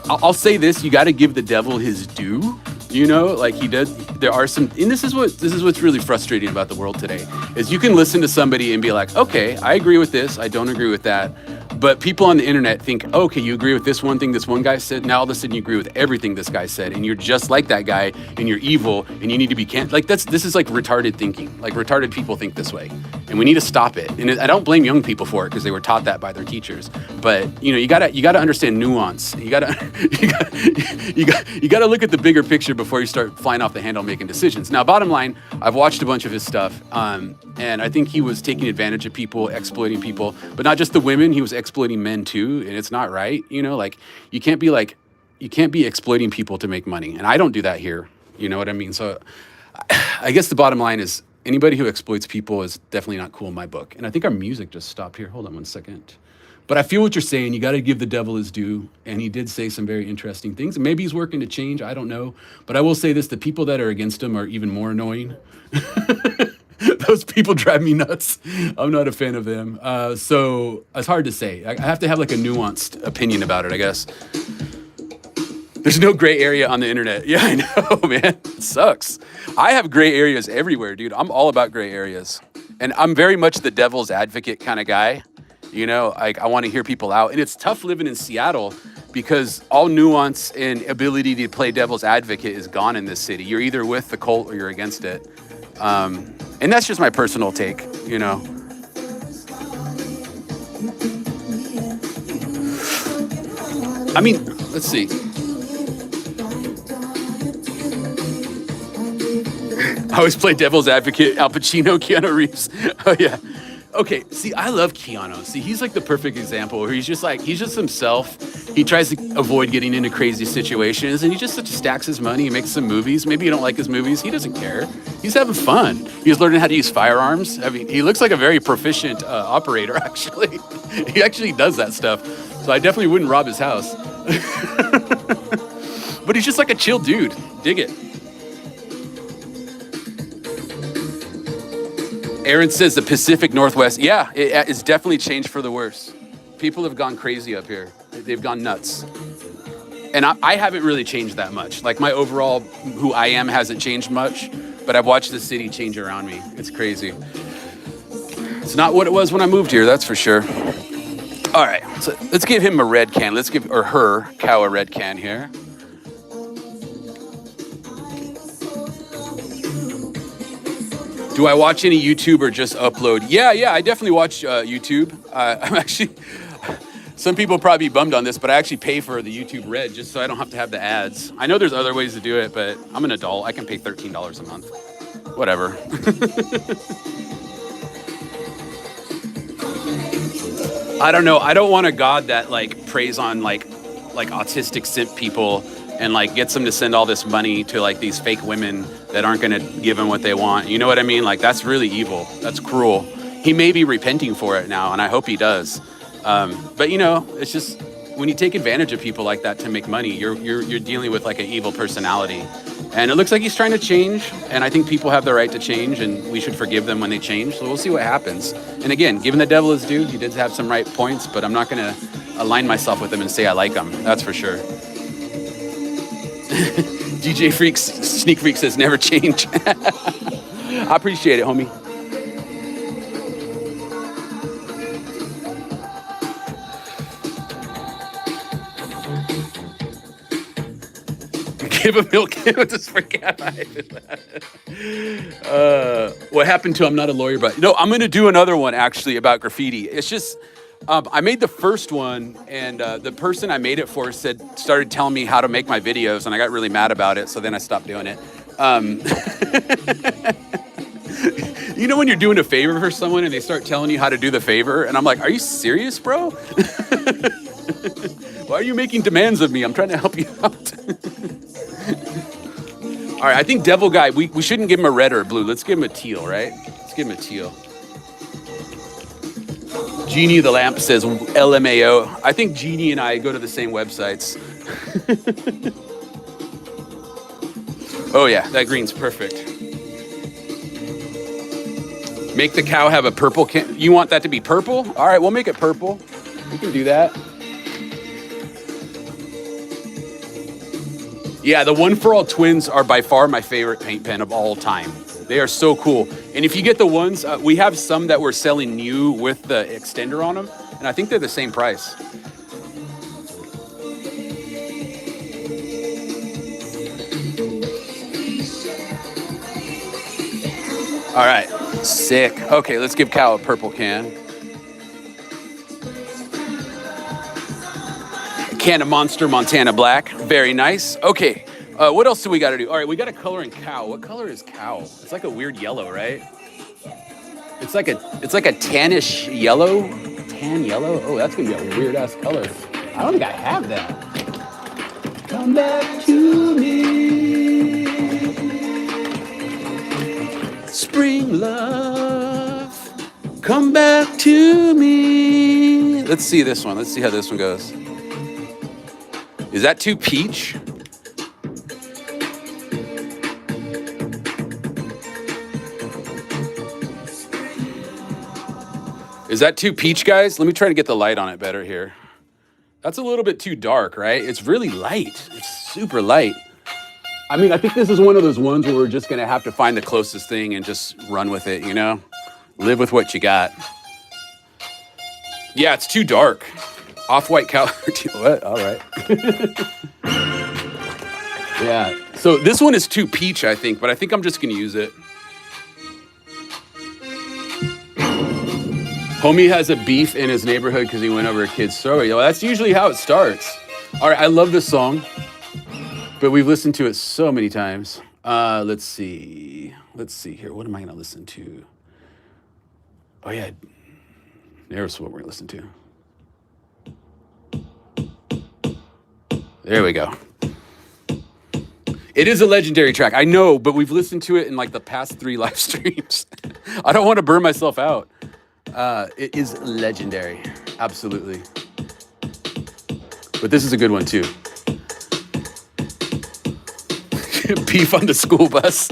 I'll say this: you got to give the devil his due. Like he did. There are some, and this is what's really frustrating about the world today is you can listen to somebody and be like, okay, I agree with this, I don't agree with that. But people on the internet think, okay, you agree with this one thing this one guy said, now all of a sudden you agree with everything this guy said, and you're just like that guy, and you're evil, and you need to be this is like retarded thinking. Like retarded people think this way, and we need to stop it. And I don't blame young people for it because they were taught that by their teachers. But you gotta understand nuance. You gotta look at the bigger picture before you start flying off the handle making decisions. Now, bottom line, I've watched a bunch of his stuff, and I think he was taking advantage of people, exploiting people, but not just the women. He was exploiting men too, and it's not right. Like you can't be exploiting people to make money, and I don't do that here. You know what I mean? So I guess the bottom line is anybody who exploits people is definitely not cool in my book. And I think our music just stopped here. Hold on one second. But I feel what you're saying. You got to give the devil his due. And he did say some very interesting things. And maybe he's working to change. I don't know. But I will say this. The people that are against him are even more annoying. Those people drive me nuts. I'm not a fan of them. So it's hard to say. I have to have like a nuanced opinion about it, I guess. There's no gray area on the internet. Yeah, I know, man. It sucks. I have gray areas everywhere, dude. I'm all about gray areas. And I'm very much the devil's advocate kind of guy. Like I want to hear people out. And it's tough living in Seattle because all nuance and ability to play devil's advocate is gone in this city. You're either with the cult or you're against it. And that's just my personal take, I mean, let's see. I always play devil's advocate, Al Pacino, Keanu Reeves. Oh, yeah. Okay, see, I love Keanu. See, he's like the perfect example where he's just himself. He tries to avoid getting into crazy situations, and he just stacks his money. He makes some movies. Maybe you don't like his movies. He doesn't care. He's having fun. He's learning how to use firearms. I mean, he looks like a very proficient operator, actually. He actually does that stuff. So I definitely wouldn't rob his house. But he's just like a chill dude. Dig it. Aaron says the Pacific Northwest. Yeah, it's definitely changed for the worse. People have gone crazy up here. They've gone nuts. And I haven't really changed that much. Like my overall who I am hasn't changed much, but I've watched the city change around me. It's crazy. It's not what it was when I moved here, that's for sure. All right, so let's give him a red can. Let's give, or her cow a red can here. Do I watch any YouTube or just upload? Yeah, I definitely watch YouTube. I'm actually, some people probably be bummed on this, but I actually pay for the YouTube Red just so I don't have to have the ads. I know there's other ways to do it, but I'm an adult. I can pay $13 a month. Whatever. I don't know. I don't want a God that like preys on like autistic simp people and like gets them to send all this money to like these fake women that aren't gonna give them what they want. You know what I mean? Like that's really evil. That's cruel. He may be repenting for it now, and I hope he does. But you know, it's just when you take advantage of people like that to make money, you're dealing with like an evil personality. And it looks like he's trying to change, and I think people have the right to change, and we should forgive them when they change. So we'll see what happens. And again, given the devil his due, he did have some right points, but I'm not gonna align myself with him and say I like him. That's for sure. DJ Freaks, Sneak Freak says never change. I appreciate it, homie. Give a milk can with this freak out. What happened to I'm not a lawyer, but no, I'm gonna do another one actually about graffiti. It's just I made the first one, and the person I made it for started telling me how to make my videos, and I got really mad about it. So then I stopped doing it. You know when you're doing a favor for someone and they start telling you how to do the favor, and I'm like, are you serious, bro? Why are you making demands of me? I'm trying to help you out. All right, I think Devil Guy, we shouldn't give him a red or a blue. Let's give him a teal, right? Let's give him a teal. Genie the Lamp says LMAO. I think Genie and I go to the same websites. Oh yeah, that green's perfect. Make the cow have a purple can. You want that to be purple? All right, we'll make it purple. We can do that. Yeah, the One For All twins are by far my favorite paint pen of all time. They are so cool. And if you get the ones, we have some that we're selling new with the extender on them, and I think they're the same price. All right, sick. Okay, let's give Cow a purple can. A can of Monster Montana Black, very nice. Okay, what else do we gotta do? All right, we gotta color in Cow. What color is Cow? It's like a weird yellow, right? It's like a tannish yellow. Tan yellow? Oh, that's gonna be a weird ass color. I don't think I have that. Come back to me. Spring love, come back to me. Let's see this one. Let's see how this one goes. Is that too peach? Is that too peach, guys? Let me try to get the light on it better here. That's a little bit too dark, right? It's really light. It's super light. I mean, I think this is one of those ones where we're just gonna have to find the closest thing and just run with it, you know? Live with what you got. Yeah, it's too dark. Off-white cow. What? All right. Yeah. So this one is too peach, I think, but I think I'm just gonna use it. Homie has a beef in his neighborhood because he went over a kid's throat. Well, that's usually how it starts. All right, I love this song, but we've listened to it so many times. Let's see here. What am I gonna listen to? Oh yeah, there's what we're gonna listen to. There we go. It is a legendary track, I know, but we've listened to it in like the past 3 live streams. I don't want to burn myself out. It is legendary, absolutely. But this is a good one too. Beef on the school bus.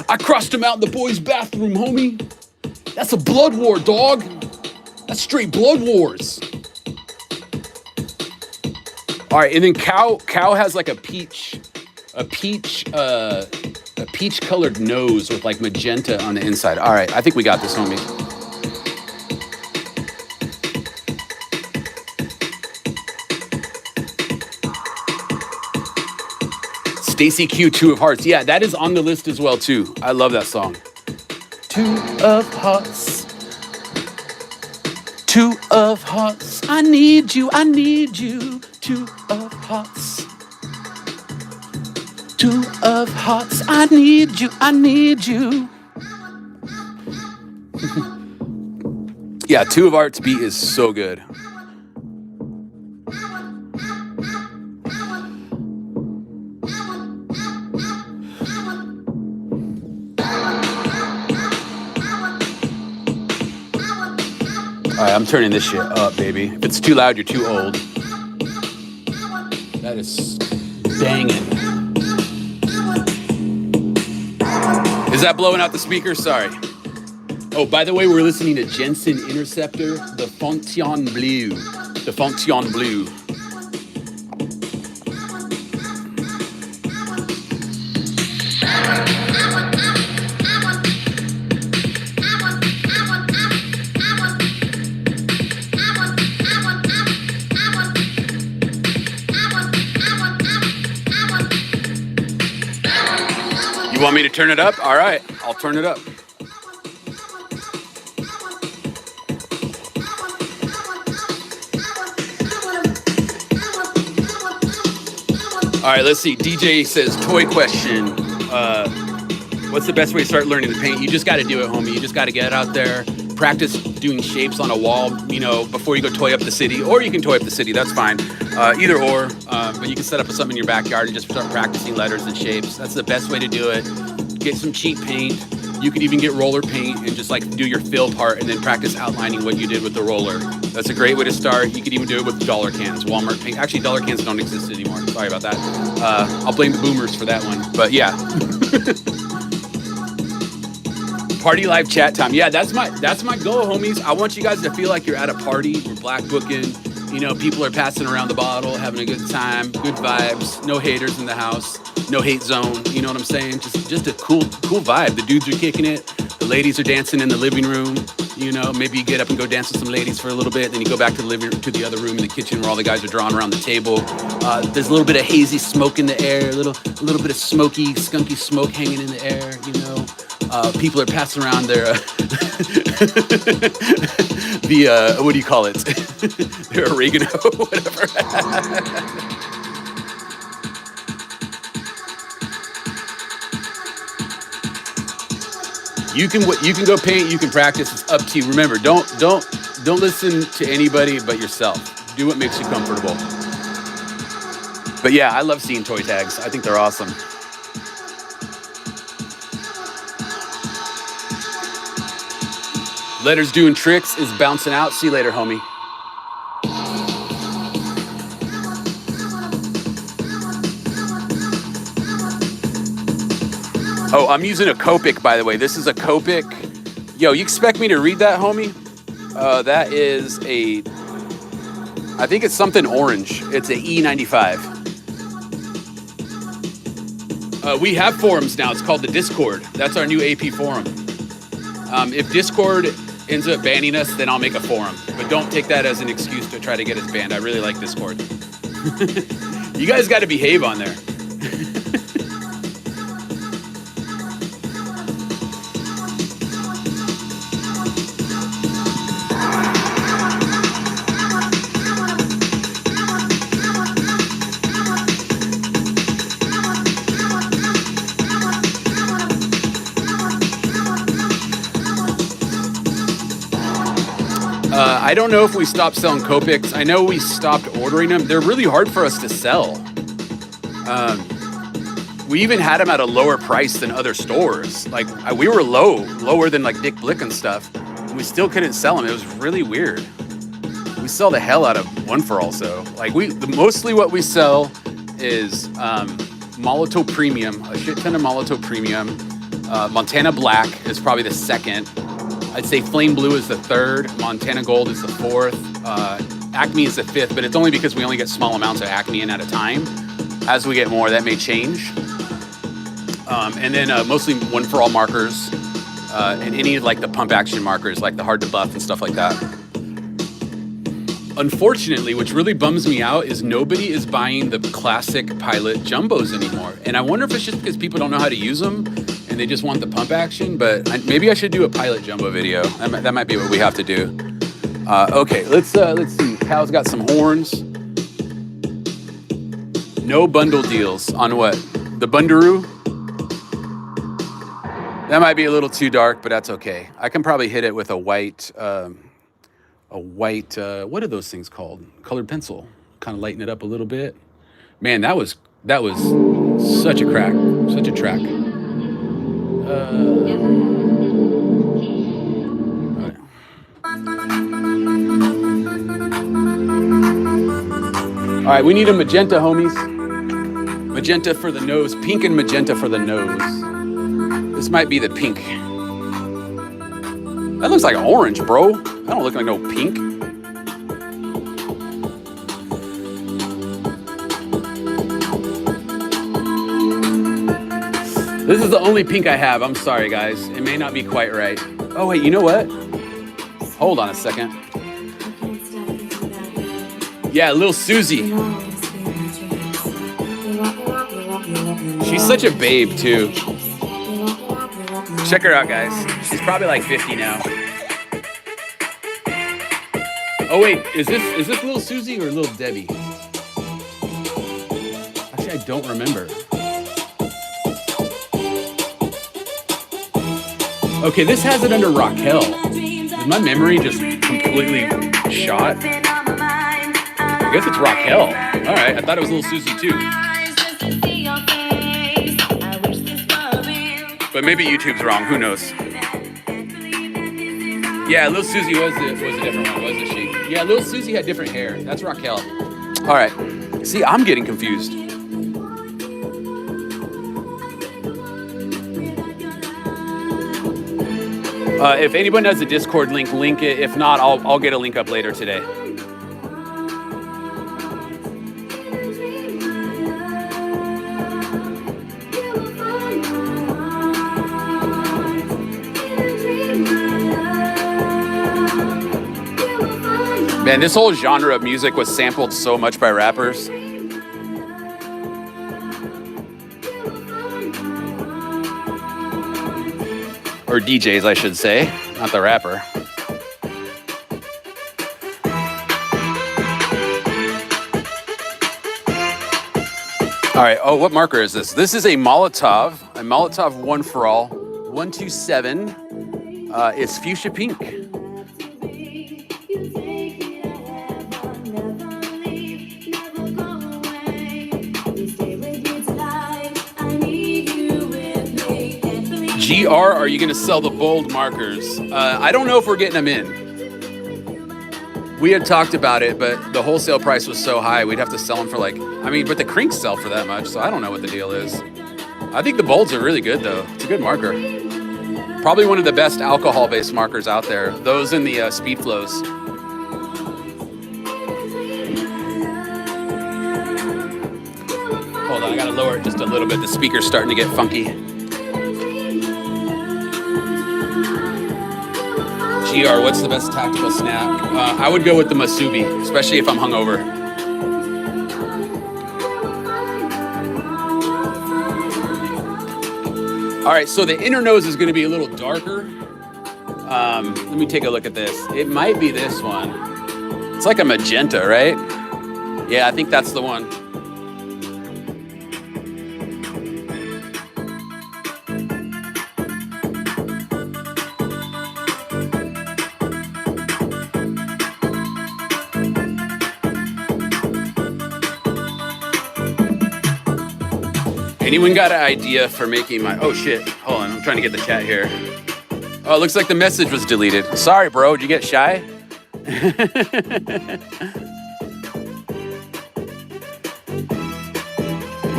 I crossed him out in the boys' bathroom, homie. That's a blood war, dog. That's straight blood wars. All right, and then Cow has like a peach colored nose with like magenta on the inside. All right, I think we got this, homie. Stacy Q, 2 of Hearts. Yeah, that is on the list as well too. I love that song. 2 of Hearts. 2 of Hearts. I need you, I need you. 2 of Hearts. 2 of Hearts. I need you, I need you. Yeah, 2 of Hearts beat is so good. All right, I'm turning this shit up, baby. If it's too loud, you're too old. That is banging. Is that blowing out the speakers? Sorry. Oh, by the way, we're listening to Jensen Interceptor, the Fontaine Bleu. The Fontaine Bleu. want me to turn it up? All right, I'll turn it up. All right, let's see. DJ says, toy question. What's the best way to start learning to paint? You just got to do it, homie. You just got to get out there, practice doing shapes on a wall, you know, before you go toy up the city. Or you can toy up the city, that's fine. Either or, but you can set up something in your backyard and just start practicing letters and shapes. That's the best way to do it. Get some cheap paint. You could even get roller paint and just like do your fill part and then practice outlining what you did with the roller. That's a great way to start. You could even do it with dollar cans, Walmart paint. Actually, dollar cans don't exist anymore. Sorry about that. I'll blame the boomers for that one, but yeah. Party live chat time. Yeah, that's my goal, homies. I want you guys to feel like you're at a party. We're Blackbooking. You know, people are passing around the bottle, having a good time, good vibes. No haters in the house. No hate zone. You know what I'm saying? Just a cool vibe. The dudes are kicking it. The ladies are dancing in the living room. You know, maybe you get up and go dance with some ladies for a little bit. Then you go back to the other room in the kitchen where all the guys are drawn around the table. There's a little bit of hazy smoke in the air. A little bit of smoky, skunky smoke hanging in the air. You know, people are passing around their what do you call it? Their oregano, whatever. You can go paint. You can practice. It's up to you. Remember, don't listen to anybody but yourself. Do what makes you comfortable. But yeah, I love seeing toy tags. I think they're awesome. Letters doing tricks is bouncing out. See you later, homie. Oh, I'm using a Copic, by the way. This is a Copic. Yo, you expect me to read that, homie? That is I think it's something orange. It's a E95. We have forums now. It's called the Discord. That's our new AP forum. If Discord ends up banning us, then I'll make a forum. But don't take that as an excuse to try to get us banned. I really like Discord. You guys got to behave on there. I don't know if we stopped selling Copics. I know we stopped ordering them. They're really hard for us to sell. We even had them at a lower price than other stores. Like we were lower than like Dick Blick and stuff. And we still couldn't sell them. It was really weird. We sell the hell out of One For All. So like mostly what we sell is Molotov Premium, a shit ton of Molotov Premium. Montana Black is probably the second. I'd say Flame Blue is the third. Montana Gold is the fourth. Acme is the fifth, but it's only because we only get small amounts of Acme in at a time. As we get more, that may change. And then mostly One For All markers and any of like the pump action markers, like the hard to buff and stuff like that. Unfortunately, which really bums me out, is nobody is buying the classic Pilot Jumbos anymore. And I wonder if it's just because people don't know how to use them and they just want the pump action, but maybe I should do a Pilot Jumbo video. That might be what we have to do. Okay, let's see. Cal's got some horns. No bundle deals on what? The Bundaroo? That might be a little too dark, but that's okay. I can probably hit it with a white, what are those things called? Colored pencil. Kind of lighten it up a little bit. Man, that was such a crack, such a track. All right, we need a magenta, homies. Magenta for the nose, pink and magenta for the nose. This might be the pink. That looks like orange, bro. I don't look like no pink. This is the only pink I have. I'm sorry, guys. It may not be quite right. Oh, wait, you know what? Hold on a second. Yeah, little Susie. She's such a babe, too. Check her out, guys. She's probably like 50 now. Oh wait, is this Little Susie or Little Debbie? Actually, I don't remember. Okay, this has it under Raquel. Is my memory just completely shot? I guess it's Raquel. All right, I thought it was Little Susie too. But maybe YouTube's wrong. Who knows? Yeah, Little Susie was a different one, wasn't she? Yeah, Little Susie had different hair. That's Raquel. All right. See, I'm getting confused. If anyone has a Discord link, link it. If not, I'll get a link up later today. Man, this whole genre of music was sampled so much by rappers. Or DJs, I should say, not the rapper. All right, oh, what marker is this? This is a Molotov One for All, 127. It's fuchsia pink. GR, are you going to sell the bold markers? I don't know if we're getting them in. We had talked about it, but the wholesale price was so high, we'd have to sell them for but the crinks sell for that much, so I don't know what the deal is. I think the bolds are really good, though. It's a good marker. Probably one of the best alcohol-based markers out there. Those in the speed flows. Hold on, I gotta lower it just a little bit. The speaker's starting to get funky. GR, what's the best tactical snack? I would go with the Masubi, especially if I'm hungover. All right, so the inner nose is going to be a little darker. Let me take a look at this. It might be this one. It's like a magenta, right? Yeah, I think that's the one. Anyone got an idea for making my... Oh, shit. Hold on. I'm trying to get the chat here. Oh, it looks like the message was deleted. Sorry, bro. Did you get shy?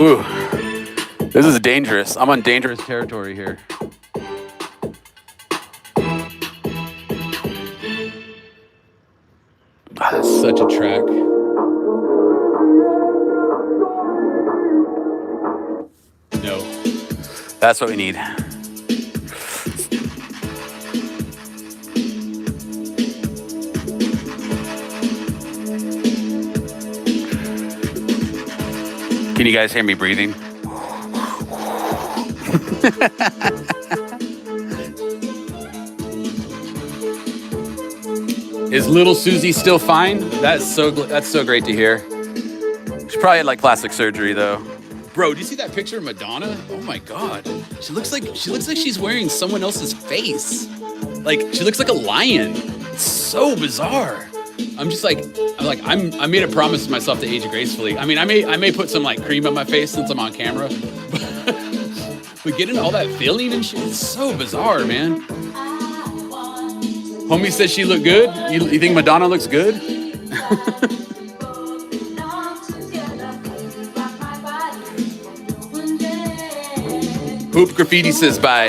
Ooh. This is dangerous. I'm on dangerous territory here. Oh, that's such a track. No, that's what we need. Can you guys hear me breathing? Is little Susie still fine? That's so great to hear. She probably had like plastic surgery though. Bro, do you see that picture of Madonna? Oh my God. She looks like she's wearing someone else's face. Like she looks like a lion. It's so bizarre. I made a promise to myself to age gracefully. I mean, I may put some like cream on my face since I'm on camera. But getting all that filling and shit, it's so bizarre, man. Homie said she looked good. You think Madonna looks good? Hoop Graffiti says bye.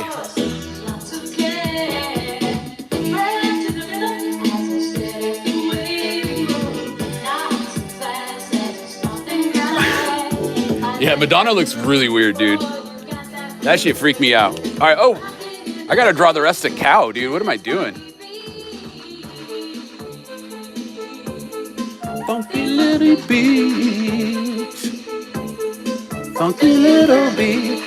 Yeah, Madonna looks really weird, dude. That shit freaked me out. All right, oh, I gotta draw the rest of cow, dude. What am I doing? Funky little beat. Funky little beat.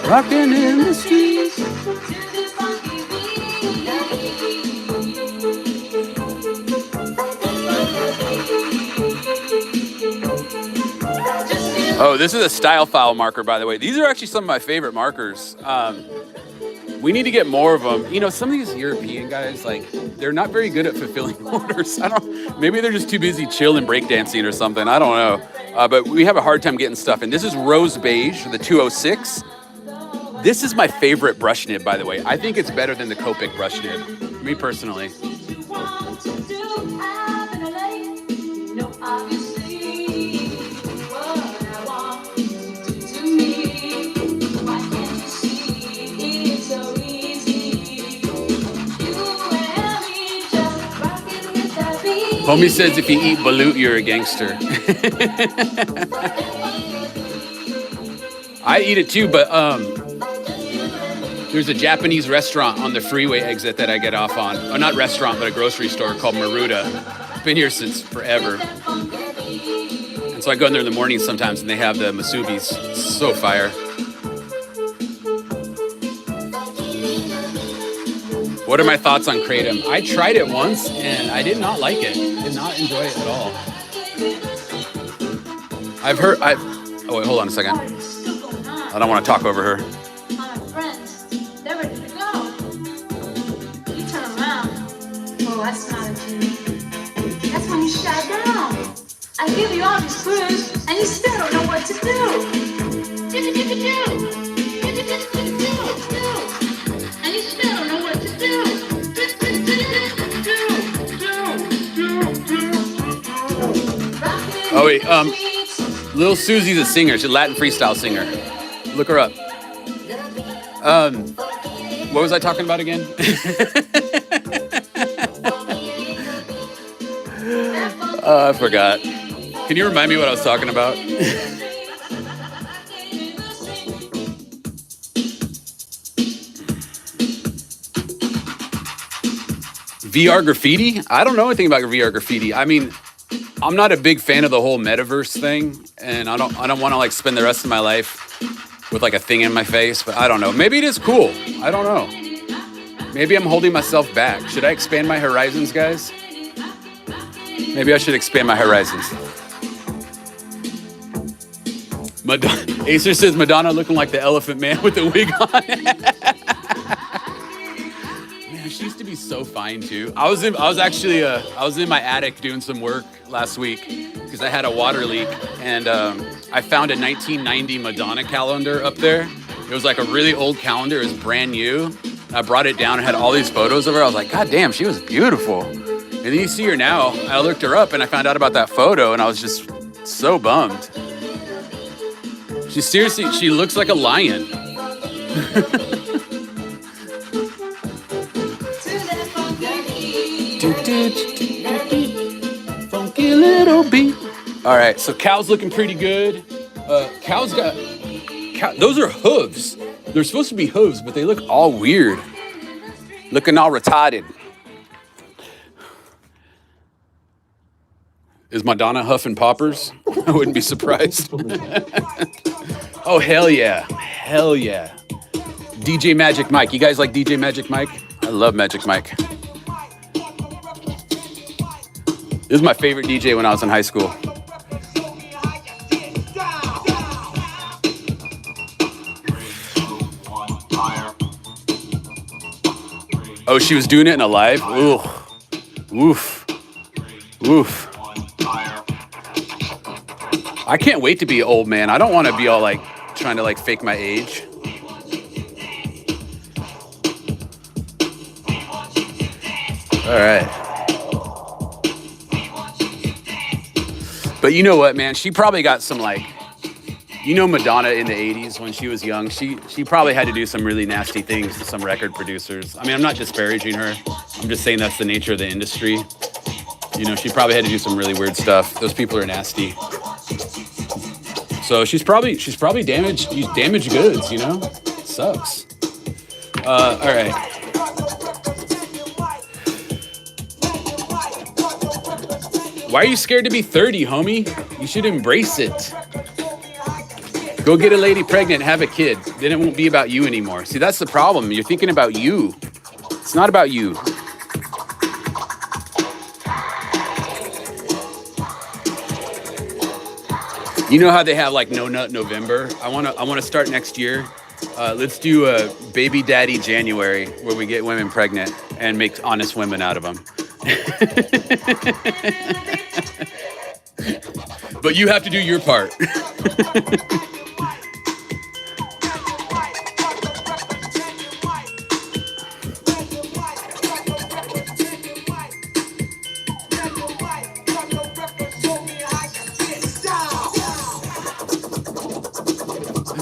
Rocking in the streets. Oh, this is a style file marker, by the way. These are actually some of my favorite markers. We need to get more of them. You know, some of these European guys, like, they're not very good at fulfilling orders. Maybe they're just too busy chilling, breakdancing or something. I don't know. But we have a hard time getting stuff in. This is Rose Beige, the 206. This is my favorite brush nib, by the way. I think it's better than the Copic brush nib, me personally. Homie says if you eat balut, you're a gangster. I eat it too, but there's a Japanese restaurant on the freeway exit that I get off on. Oh, not restaurant, but a grocery store called Maruta. It's been here since forever. And so I go in there in the morning sometimes and they have the musubis. So fire. What are my thoughts on Kratom? I tried it once and I did not like it. Did not enjoy it at all. Oh wait, hold on a second. I don't want to talk over her. My friends, they're ready to go. You turn around. Oh, that's not a G. That's when you shut down. I give you all these clues and you still don't know what to do. And you still don't know what to do. Oh wait, Lil Susie's a singer. She's a Latin freestyle singer. Look her up. What was I talking about again? I forgot. Can you remind me what I was talking about? VR graffiti? I don't know anything about VR graffiti. I mean, I'm not a big fan of the whole metaverse thing, and I don't want to like spend the rest of my life with like a thing in my face, but I don't know. Maybe it is cool. I don't know. Maybe I'm holding myself back. Should I expand my horizons, guys? Maybe I should expand my horizons. Acer says Madonna looking like the Elephant Man with the wig on. Man, she used to be so fine too. I was in my attic doing some work last week because I had a water leak, and I found a 1990 Madonna calendar up there. It was like a really old calendar. It was brand new. I brought it down and had all these photos of her. I was like, God damn, she was beautiful. And then you see her now. I looked her up and I found out about that photo, and I was just so bummed. She looks like a lion. Funky little beat. All right, so cow's looking pretty good. Those are hooves. They're supposed to be hooves, but they look all weird. Looking all retarded. Is Madonna huffing poppers? I wouldn't be surprised. Oh, hell yeah. Hell yeah. DJ Magic Mike. You guys like DJ Magic Mike? I love Magic Mike. This is my favorite DJ when I was in high school. Oh, she was doing it in a live? Ooh. Woof. Woof. I can't wait to be an old man. I don't want to be all like trying to like fake my age. All right. But you know what, man? She probably got some like, you know, Madonna in the 80s when she was young, she probably had to do some really nasty things to some record producers. I mean, I'm not disparaging her. I'm just saying that's the nature of the industry. You know, she probably had to do some really weird stuff. Those people are nasty. So she's probably damaged goods, you know? It sucks. All right. Why are you scared to be 30, homie? You should embrace it. Go get a lady pregnant, have a kid. Then it won't be about you anymore. See, that's the problem. You're thinking about you. It's not about you. You know how they have like No Nut November? I wanna start next year. Let's do a Baby Daddy January where we get women pregnant and make honest women out of them. But you have to do your part.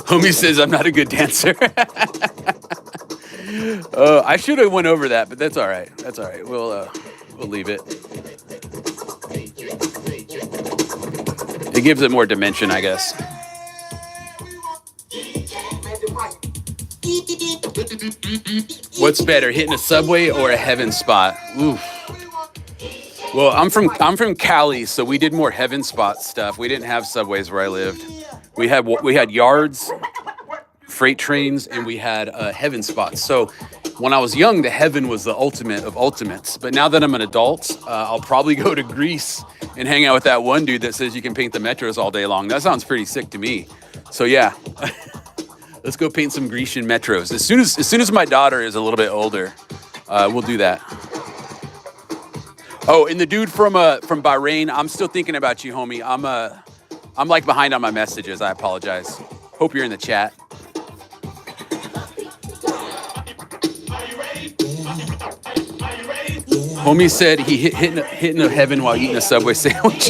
Homie says I'm not a good dancer. I should have went over that, but that's all right. That's all right. We'll leave it. It gives it more dimension, I guess. What's better, hitting a subway or a heaven spot? Oof. Well, I'm from Cali, so we did more heaven spot stuff. We didn't have subways where I lived. We had yards, freight trains, and we had heaven spots. So when I was young, the heaven was the ultimate of ultimates. But now that I'm an adult, I'll probably go to Greece and hang out with that one dude that says you can paint the metros all day long. That sounds pretty sick to me. So yeah, let's go paint some Grecian metros. As soon as my daughter is a little bit older, we'll do that. Oh, and the dude from Bahrain, I'm still thinking about you, homie. I'm like behind on my messages. I apologize. Hope you're in the chat. Homie said he hitting a heaven while eating a Subway sandwich.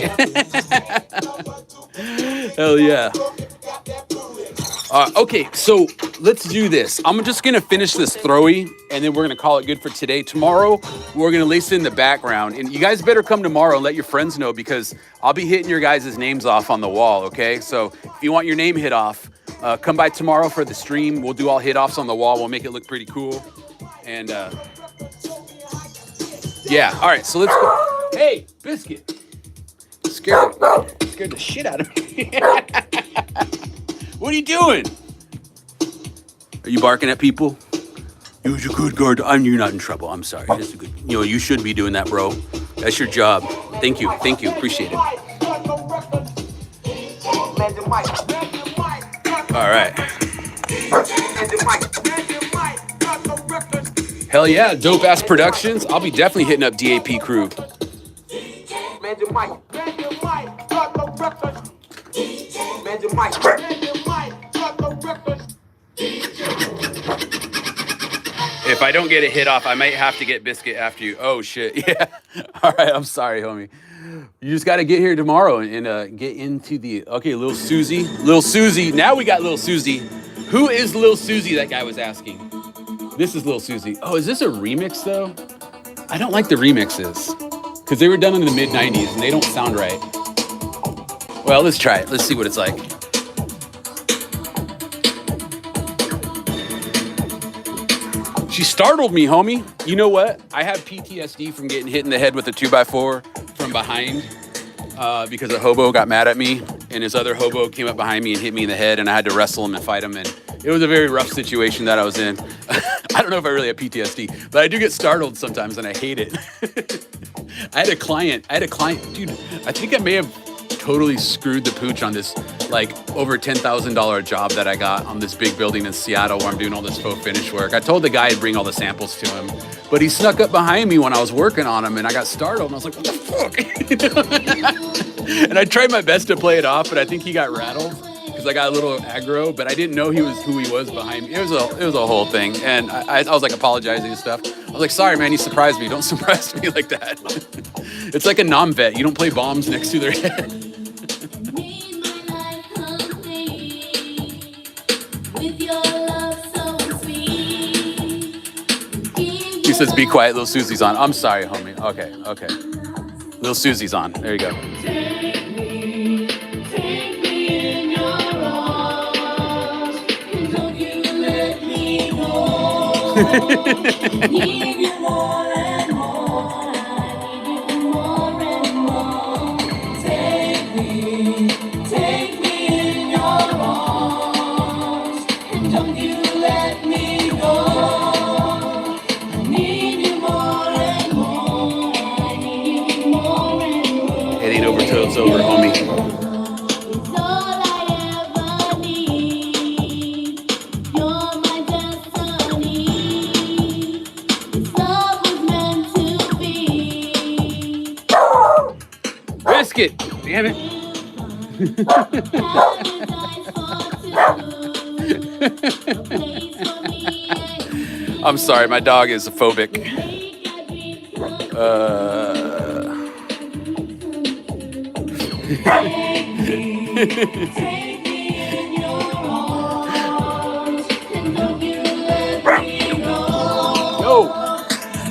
Hell yeah. Okay, so let's do this. I'm just gonna finish this throwy, and then we're gonna call it good for today. Tomorrow, we're gonna listen in the background, and you guys better come tomorrow and let your friends know, because I'll be hitting your guys' names off on the wall, okay? So if you want your name hit off, come by tomorrow for the stream. We'll do all hit offs on the wall. We'll make it look pretty cool. And yeah, all right, so let's go. Hey, Biscuit. Scared the shit out of me. What are you doing? Are you barking at people? You're a good guard. You're not in trouble. I'm sorry. That's a good. You should be doing that, bro. That's your job. Thank you. Appreciate it. All right. Hell yeah, dope ass productions. I'll be definitely hitting up DAP crew. If I don't get a hit off, I might have to get Biscuit after you. Oh shit, yeah. All right, I'm sorry, homie. You just got to get here tomorrow and get into the, okay, Lil Susie. Now we got Lil Susie. Who is Lil Susie, that guy was asking? This is Lil Susie. Oh, is this a remix though? I don't like the remixes because they were done in the mid 90s and they don't sound right. Well, let's try it. Let's see what it's like. She startled me, homie. You know what? I have PTSD from getting hit in the head with a 2x4 from behind because a hobo got mad at me and his other hobo came up behind me and hit me in the head and I had to wrestle him and fight him. And it was a very rough situation that I was in. I don't know if I really have PTSD, but I do get startled sometimes and I hate it. I had a client, dude, I think I may have totally screwed the pooch on this like over $10,000 job that I got on this big building in Seattle where I'm doing all this faux finish work. I told the guy I'd bring all the samples to him, but he snuck up behind me when I was working on him and I got startled and I was like, what the fuck? And I tried my best to play it off, but I think he got rattled because I got a little aggro, but I didn't know who he was behind me. It was a whole thing. And I was like apologizing and stuff. I was like, sorry, man, you surprised me. Don't surprise me like that. It's like a non-vet. You don't play bombs next to their head. He says, be quiet, Lil Susie's on. I'm sorry, homie. Okay. Lil Susie's on. There you go. let me go? I need you more and more. I need you more and more. It ain't over till it's over, homie. It's all I ever need. You're my destiny. This love was meant to be. Biscuit! Damn it. Paradise for two. A place for me and you. I'm sorry, my dog is phobic. Make our dreams come Take me in your arms, and don't you let me go. No.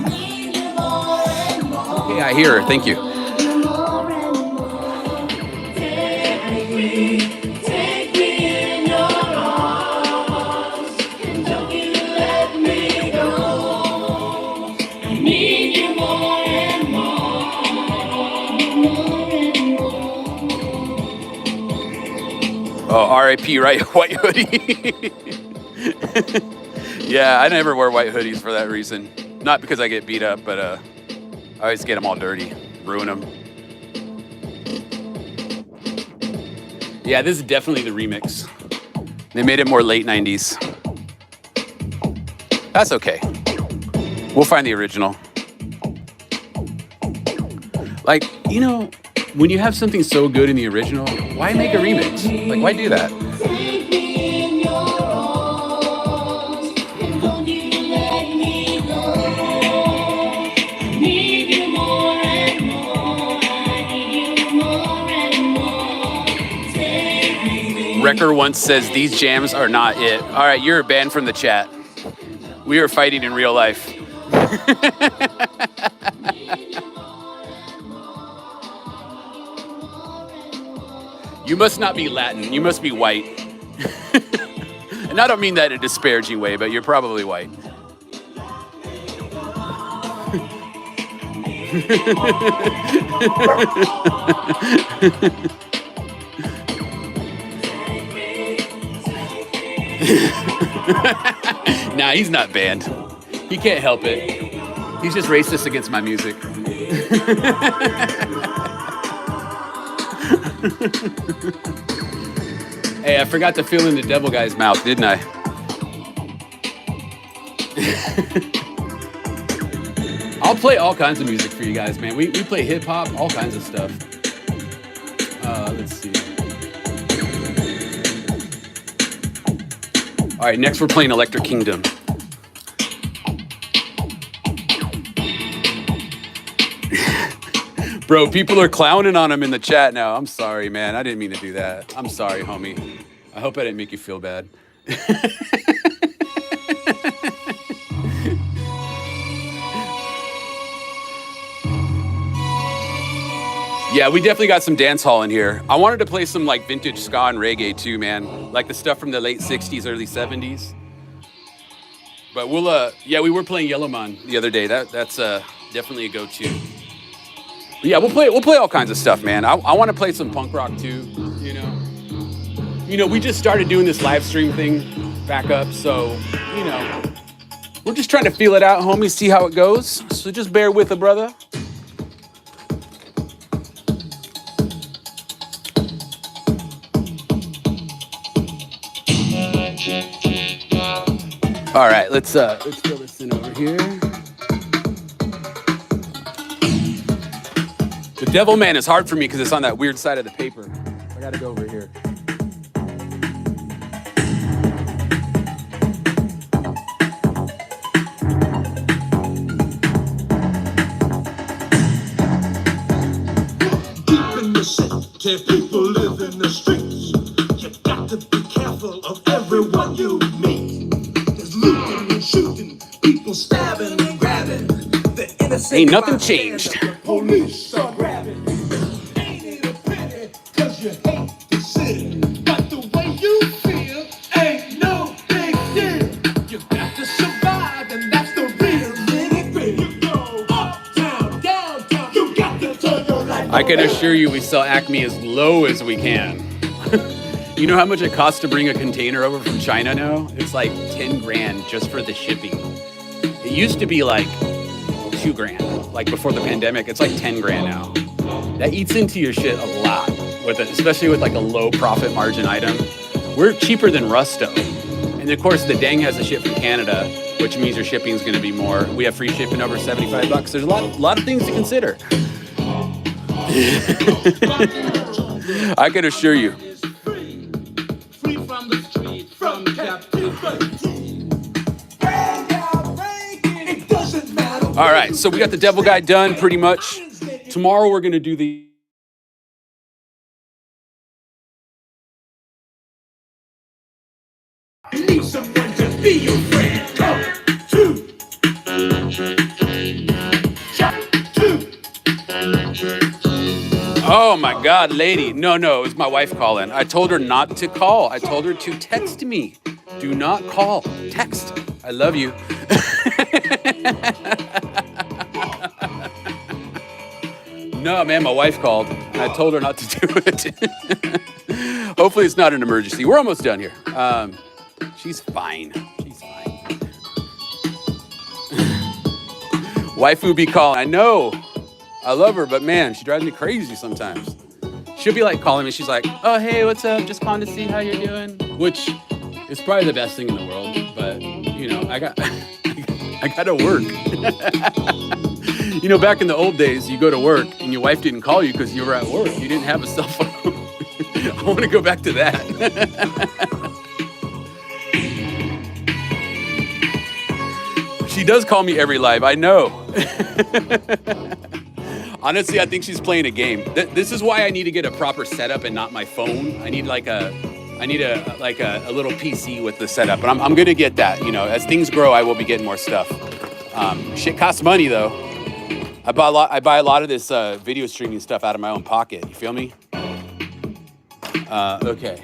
Need you more and more. Okay, I hear her. Thank you. More and more. Take me in your arms, and don't you let me go. I need you more and more. More and more. Oh, R.I.P. Right, white hoodie. Yeah, I never wear white hoodies for that reason. Not because I get beat up, but I always get them all dirty, ruin them. Yeah, this is definitely the remix. They made it more late 90s. That's okay. We'll find the original. Like, you know, when you have something so good in the original, why make a remix? Like, why do that? Take me in your arms, and don't you let me go. Need you more and more. I need you more and more. Take me. Wrecker once says these jams are not it. All right, you're banned from the chat. We are fighting in real life. You must not be Latin. You must be white. And I don't mean that in a disparaging way, but you're probably white. Nah, he's not banned. He can't help it. He's just racist against my music. Hey, I forgot to fill in the devil guy's mouth, didn't I? I'll play all kinds of music for you guys, man. We play hip hop, all kinds of stuff. Let's see. All right, next we're playing Electric Kingdom. Bro, people are clowning on him in the chat now. I'm sorry, man. I didn't mean to do that. I'm sorry, homie. I hope I didn't make you feel bad. Yeah, we definitely got some dance hall in here. I wanted to play some like vintage ska and reggae too, man. Like the stuff from the late 60s, early 70s. But we'll, yeah, we were playing Yellowman the other day. That's definitely a go-to. But yeah, we'll play all kinds of stuff, man. I want to play some punk rock too, you know. You know, we just started doing this live stream thing back up, so, you know, we're just trying to feel it out, homie, see how it goes. So just bear with a brother. All right, let's fill this in over here. The Devil Man is hard for me because it's on that weird side of the paper. I gotta go over here. Deep in the city, people live in the streets. You got to be careful of everyone you meet. There's looting and shooting, people stabbing and grabbing. The innocent Ain't nothing changed. the police are grabbing. Ain't it a pity, 'cause you hate the city. But the way you feel ain't no big deal. You got to survive, and that's the real nitty-gritty. You go uptown, downtown, you got to turn your life I can around. assure you we sell Acme as low as we can. You know how much it costs to bring a container over from China now? It's like 10 grand just for the shipping. It used to be like 2 grand, like before the pandemic. It's like 10 grand now. That eats into your shit a lot, with it, especially with like a low profit margin item. We're cheaper than Rusto. And of course, the Dang has the shit from Canada, which means your shipping is going to be more. We have free shipping over $75. There's a lot of things to consider. I can assure you. Free from the street, from captivity. It doesn't matter. All right, so we got the devil guy done pretty much. Tomorrow we're going to do the You need someone to be your friend. Come to. Oh my God, lady. No, it was my wife calling. I told her not to call. I told her to text me. Do not call. Text. I love you. No, man, my wife called. And I told her not to do it. Hopefully it's not an emergency. We're almost done here. She's fine. She's fine. Waifu be calling. I know. I love her, but man, she drives me crazy sometimes. She'll be like calling me. She's like, "Oh, hey, what's up? Just calling to see how you're doing." Which is probably the best thing in the world. But you know, I gotta work. You know, back in the old days, you go to work and your wife didn't call you because you were at work. You didn't have a cell phone. I want to go back to that. She does call me every live. I know. Honestly, I think she's playing a game. This is why I need to get a proper setup and not my phone. I need a little PC with the setup, but I'm gonna get that. You know, as things grow, I will be getting more stuff. Shit costs money though. I buy a lot of this video streaming stuff out of my own pocket. You feel me? Okay.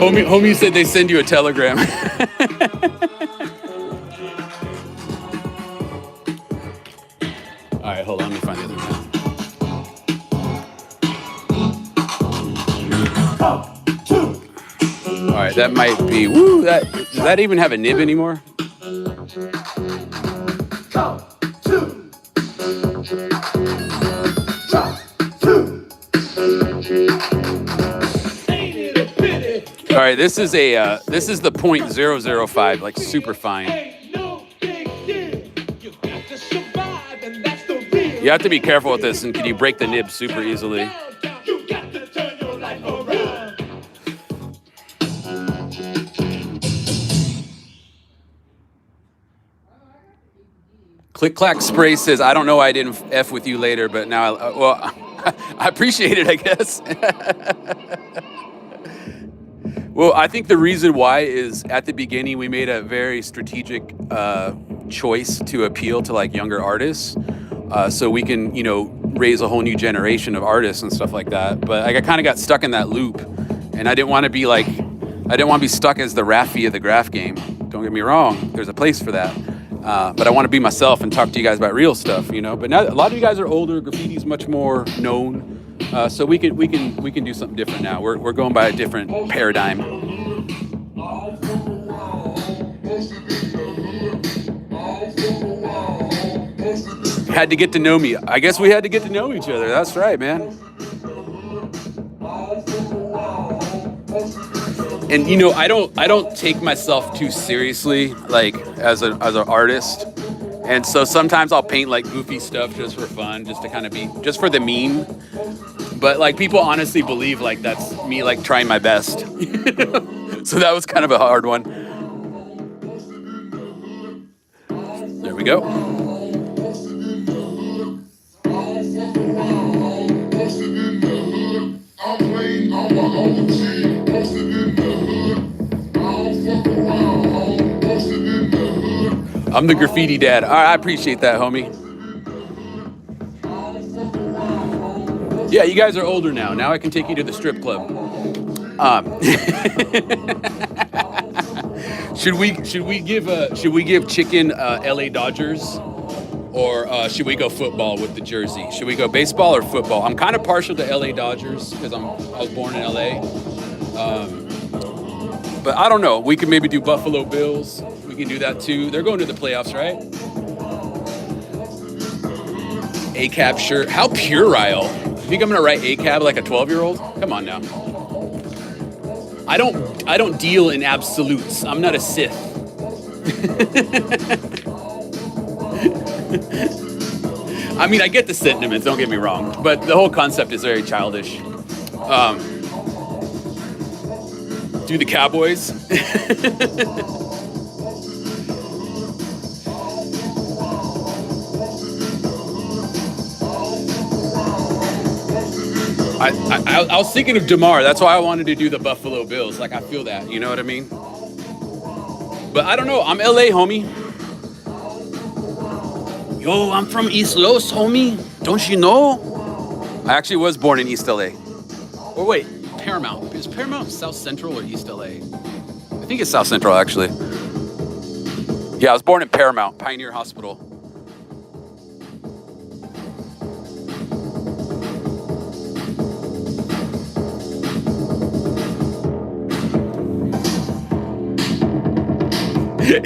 Homie said they send you a telegram. All right, hold on. Let me find the other one. All right, that might be. Woo! Does that even have a nib anymore? All right, this is the .005, like super fine. You have to be careful with this, and can you break the nib super easily? Click Clack Spray says, "I don't know why I didn't F with you later, but now I appreciate it, I guess." Well, I think the reason why is at the beginning we made a very strategic choice to appeal to like younger artists, so we can, you know, raise a whole new generation of artists and stuff like that. But like, I kind of got stuck in that loop, and I didn't want to be stuck as the Raffi of the graph game. Don't get me wrong, there's a place for that. But I want to be myself and talk to you guys about real stuff, you know. But now a lot of you guys are older. Graffiti's much more known. So we can do something different now. We're going by a different paradigm. Had to get to know me. I guess we had to get to know each other. That's right, man. And you know, I don't take myself too seriously, like as an artist. And so sometimes I'll paint like goofy stuff just for fun, just to kind of be, just for the meme. But like people honestly believe like that's me like trying my best. So that was kind of a hard one. There we go. I'm the graffiti dad. All right, I appreciate that, homie. Yeah, you guys are older now. Now I can take you to the strip club. Should we give Chicken LA Dodgers? Or should we go football with the jersey? Should we go baseball or football? I'm kind of partial to LA Dodgers because I was born in LA. But I don't know. We could maybe do Buffalo Bills. We can do that too. They're going to the playoffs, right? ACAB shirt. How puerile. You think I'm gonna write ACAB like a 12-year-old? Come on now. I don't deal in absolutes. I'm not a Sith. I mean, I get the sentiments, don't get me wrong, but the whole concept is very childish. Do the Cowboys. I was thinking of DeMar. That's why I wanted to do the Buffalo Bills. Like, I feel that, you know what I mean? But I don't know. I'm LA, homie. Yo, I'm from East Los, homie. Don't you know? I actually was born in East LA. Oh, wait. Paramount. Is Paramount South Central or East LA? I think it's South Central, actually. Yeah, I was born in Paramount, Pioneer Hospital.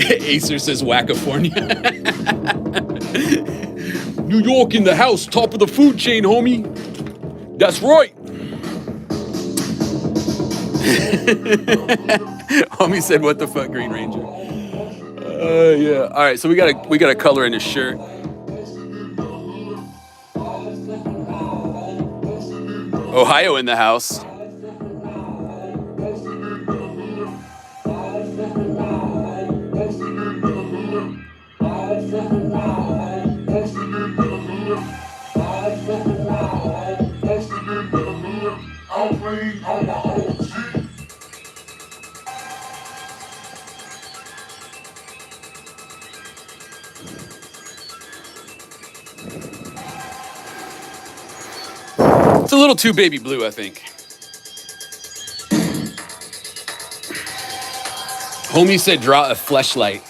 Acer says Wackafornia. New York in the house, top of the food chain, homie. That's right. Homie said, "What the fuck, Green Ranger?" Yeah. All right, so we gotta color in his shirt. Ohio in the house. It's a little too baby blue, I think. Homie said draw a fleshlight.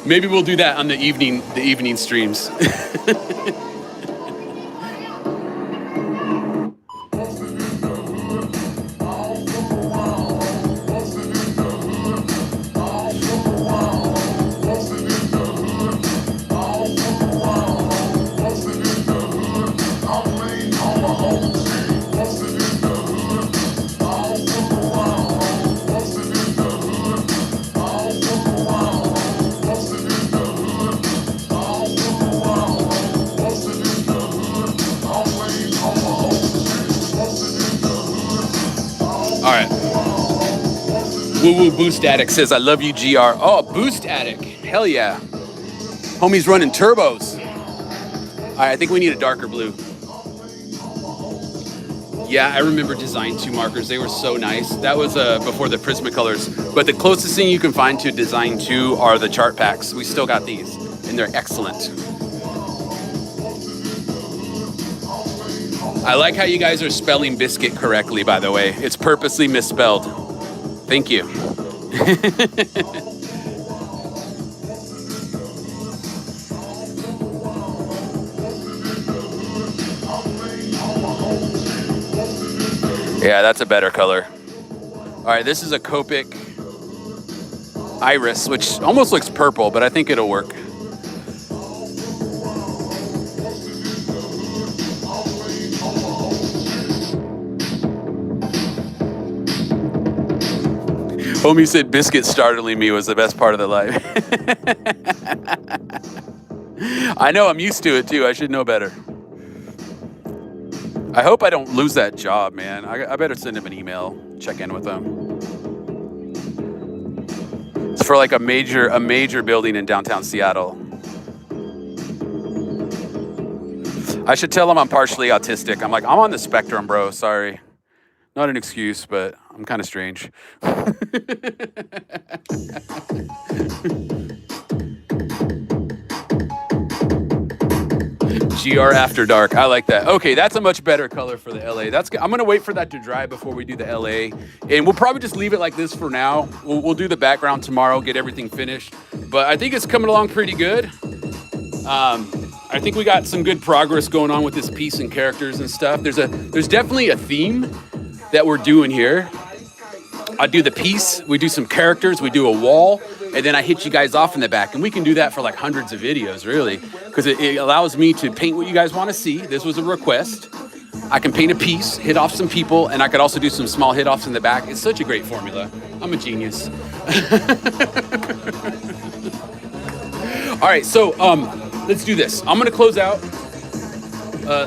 Maybe we'll do that on the evening streams. Woo Woo Boost Addict says, "I love you, GR." Oh, Boost Addict. Hell yeah. Homie's running turbos. All right, I think we need a darker blue. Yeah, I remember Design 2 markers. They were so nice. That was before the Prismacolors. But the closest thing you can find to Design 2 are the chart packs. We still got these, and they're excellent. I like how you guys are spelling biscuit correctly, by the way. It's purposely misspelled. Thank you. Yeah, that's a better color. All right, this is a Copic Iris, which almost looks purple, but I think it'll work. Homie said biscuit startling me was the best part of the life. I know, I'm used to it too. I should know better. I hope I don't lose that job, man. I better send him an email, check in with him. It's for like a major building in downtown Seattle. I should tell him I'm partially autistic. I'm like, I'm on the spectrum, bro. Sorry. Not an excuse, but I'm kind of strange. GR After Dark. I like that. Okay, that's a much better color for the LA. That's good. I'm gonna wait for that to dry before we do the LA, and we'll probably just leave it like this for now. We'll do the background tomorrow, get everything finished. But I think it's coming along pretty good. I think we got some good progress going on with this piece and characters and stuff. There's definitely a theme that we're doing here. I do the piece, we do some characters, we do a wall, and then I hit you guys off in the back. And we can do that for like hundreds of videos, really, because it allows me to paint what you guys want to see. This was a request. I can paint a piece, hit off some people, and I could also do some small hit offs in the back. It's such a great formula. I'm a genius. All right, so let's do this. I'm gonna close out.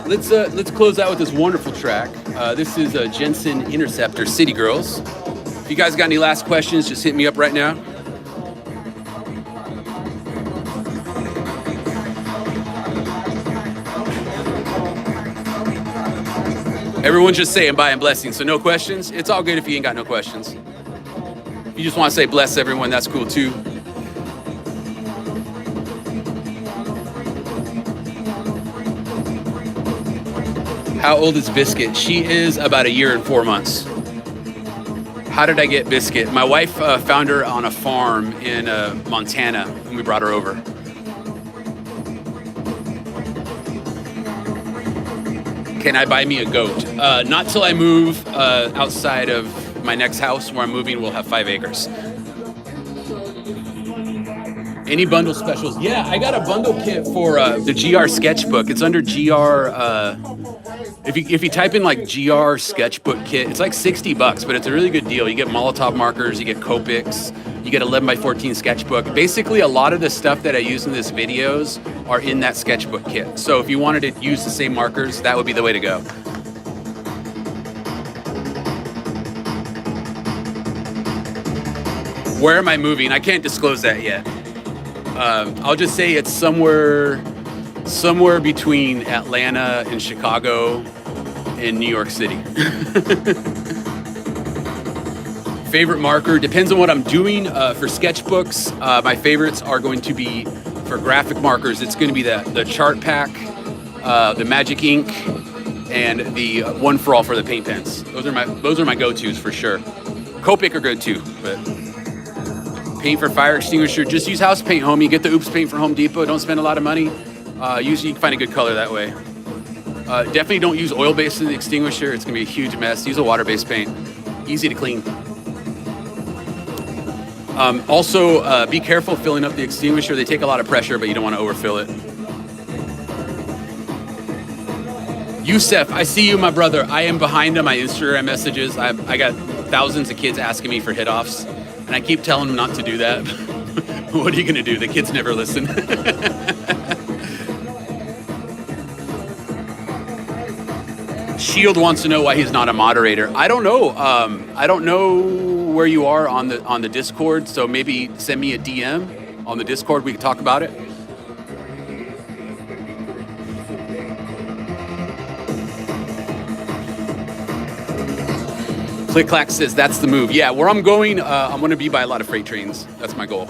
Let's close out with this wonderful track. This is Jensen Interceptor, City Girls. If you guys got any last questions, just hit me up right now. Everyone's just saying bye and blessings, so no questions. It's all good if you ain't got no questions. If you just want to say bless everyone, that's cool too. How old is Biscuit? She is about 1 year and 4 months. How did I get Biscuit? My wife found her on a farm in Montana, and we brought her over. Can I buy me a goat? Not till I move outside of my next house where I'm moving. We'll have 5 acres. Any bundle specials? Yeah, I got a bundle kit for the GR sketchbook. It's under GR. If you type in like GR sketchbook kit, it's like $60, but it's a really good deal. You get Molotov markers, you get Copics, you get 11x14 sketchbook. Basically, a lot of the stuff that I use in these videos are in that sketchbook kit. So if you wanted to use the same markers, that would be the way to go. Where am I moving? I can't disclose that yet. I'll just say it's somewhere between Atlanta and Chicago and New York City. Favorite marker depends on what I'm doing. For sketchbooks, my favorites are going to be, for graphic markers, it's going to be the Chart Pack, the Magic Ink, and the One for All for the paint pens. Those are my go-tos for sure. Copic are good too, but paint for fire extinguisher, just use house paint, homie. Get the Oops paint from Home Depot. Don't spend a lot of money. Usually you can find a good color that way. Definitely don't use oil-based in the extinguisher. It's gonna be a huge mess. Use a water-based paint. Easy to clean. Also, be careful filling up the extinguisher. They take a lot of pressure, but you don't want to overfill it. Yusef, I see you, my brother. I am behind on my Instagram messages. I got thousands of kids asking me for hit-offs, and I keep telling them not to do that. What are you gonna do? The kids never listen. Shield wants to know why he's not a moderator. I don't know. I don't know where you are on the Discord, so maybe send me a DM on the Discord. We can talk about it. Click Clack says that's the move. Yeah, where I'm going to be by a lot of freight trains. That's my goal.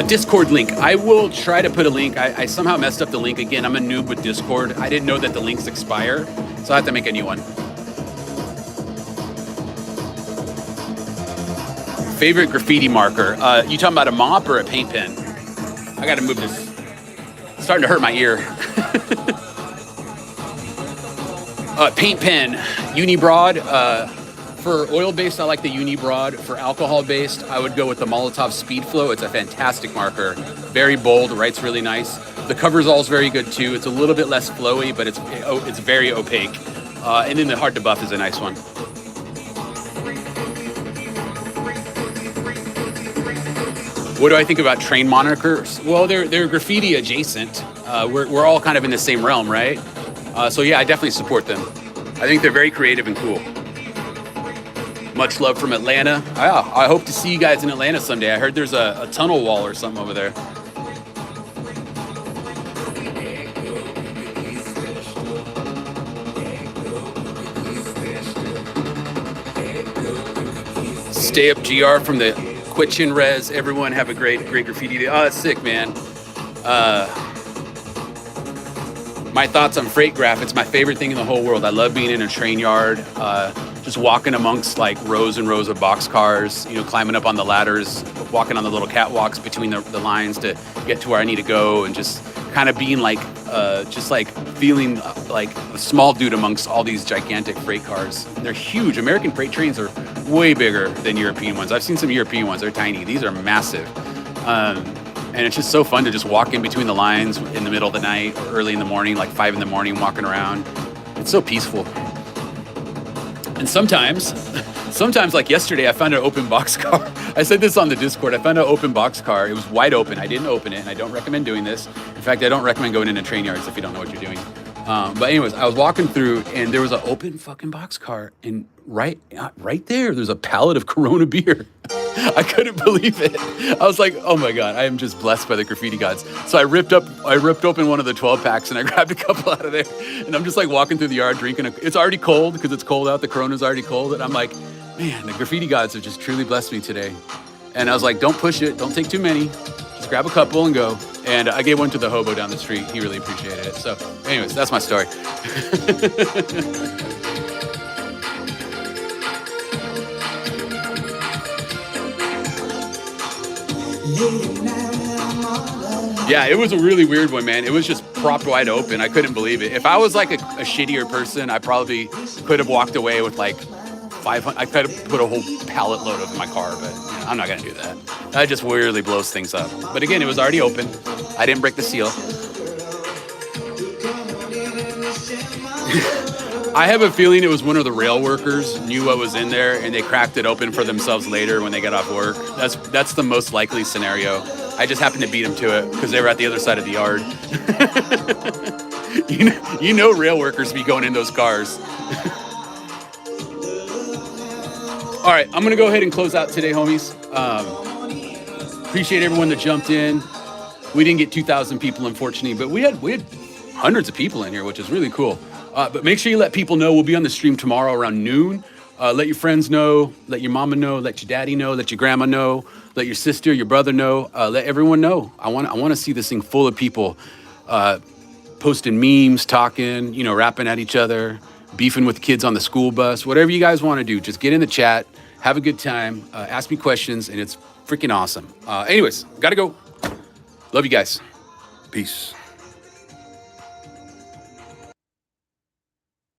Discord link. I will try to put a link. I somehow messed up the link again. I'm a noob with Discord. I didn't know that the links expire, so I have to make a new one. Favorite graffiti marker? You talking about a mop or a paint pen? I gotta move this. It's starting to hurt my ear. Paint pen, Unibroad. For oil-based, I like the Unibroad. For alcohol-based, I would go with the Molotov Speedflow. It's a fantastic marker. Very bold, writes really nice. The Coversol's is very good too. It's a little bit less flowy, but it's very opaque. And then the Hard to Buff is a nice one. What do I think about train monikers? Well, they're graffiti adjacent. We're all kind of in the same realm, right? So yeah, I definitely support them. I think they're very creative and cool. Much love from Atlanta. I hope to see you guys in Atlanta someday. I heard there's a tunnel wall or something over there. Stay Up GR from the Quitchin Res. Everyone have a great graffiti day. Oh, that's sick, man. My thoughts on freight graph. It's my favorite thing in the whole world. I love being in a train yard, just walking amongst like rows and rows of boxcars, you know, climbing up on the ladders, walking on the little catwalks between the lines to get to where I need to go, and just kind of being like, just like feeling like a small dude amongst all these gigantic freight cars. They're huge. American freight trains are way bigger than European ones. I've seen some European ones. They're tiny. These are massive. And it's just so fun to just walk in between the lines in the middle of the night or early in the morning, like 5 a.m, walking around. It's so peaceful. And sometimes like yesterday, I found an open boxcar. I said this on the Discord. I found an open boxcar. It was wide open. I didn't open it, and I don't recommend doing this. In fact, I don't recommend going into train yards if you don't know what you're doing. But anyways, I was walking through, and there was an open fucking boxcar, and right there's a pallet of Corona beer. I couldn't believe it. I was like, oh my God, I am just blessed by the graffiti gods. So I ripped open one of the 12 packs and I grabbed a couple out of there. And I'm just like walking through the yard drinking. It's already cold because it's cold out. The Corona's already cold. And I'm like, man, the graffiti gods have just truly blessed me today. And I was like, don't push it. Don't take too many. Just grab a couple and go. And I gave one to the hobo down the street. He really appreciated it. So anyways, that's my story. Yeah, it was a really weird one, man. It was just propped wide open. I couldn't believe it. If I was like a shittier person, I probably could have walked away with like 500. I could have put a whole pallet load of my car, but you know, I'm not gonna do that. That just weirdly blows things up. But again, it was already open. I didn't break the seal. I have a feeling it was one of the rail workers knew what was in there and they cracked it open for themselves later when they got off work. That's the most likely scenario. I just happened to beat them to it because they were at the other side of the yard. you know rail workers be going in those cars. All right, I'm gonna go ahead and close out today, homies. Appreciate everyone that jumped in. We didn't get 2,000 people, unfortunately, but we had hundreds of people in here, which is really cool. But make sure you let people know. We'll be on the stream tomorrow around noon. Let your friends know, let your mama know, let your daddy know, let your grandma know, let your sister, your brother know, let everyone know. I want to see this thing full of people posting memes, talking, you know, rapping at each other, beefing with kids on the school bus, whatever you guys want to do. Just get in the chat, have a good time, ask me questions, and it's freaking awesome. Anyways, gotta go. Love you guys. Peace.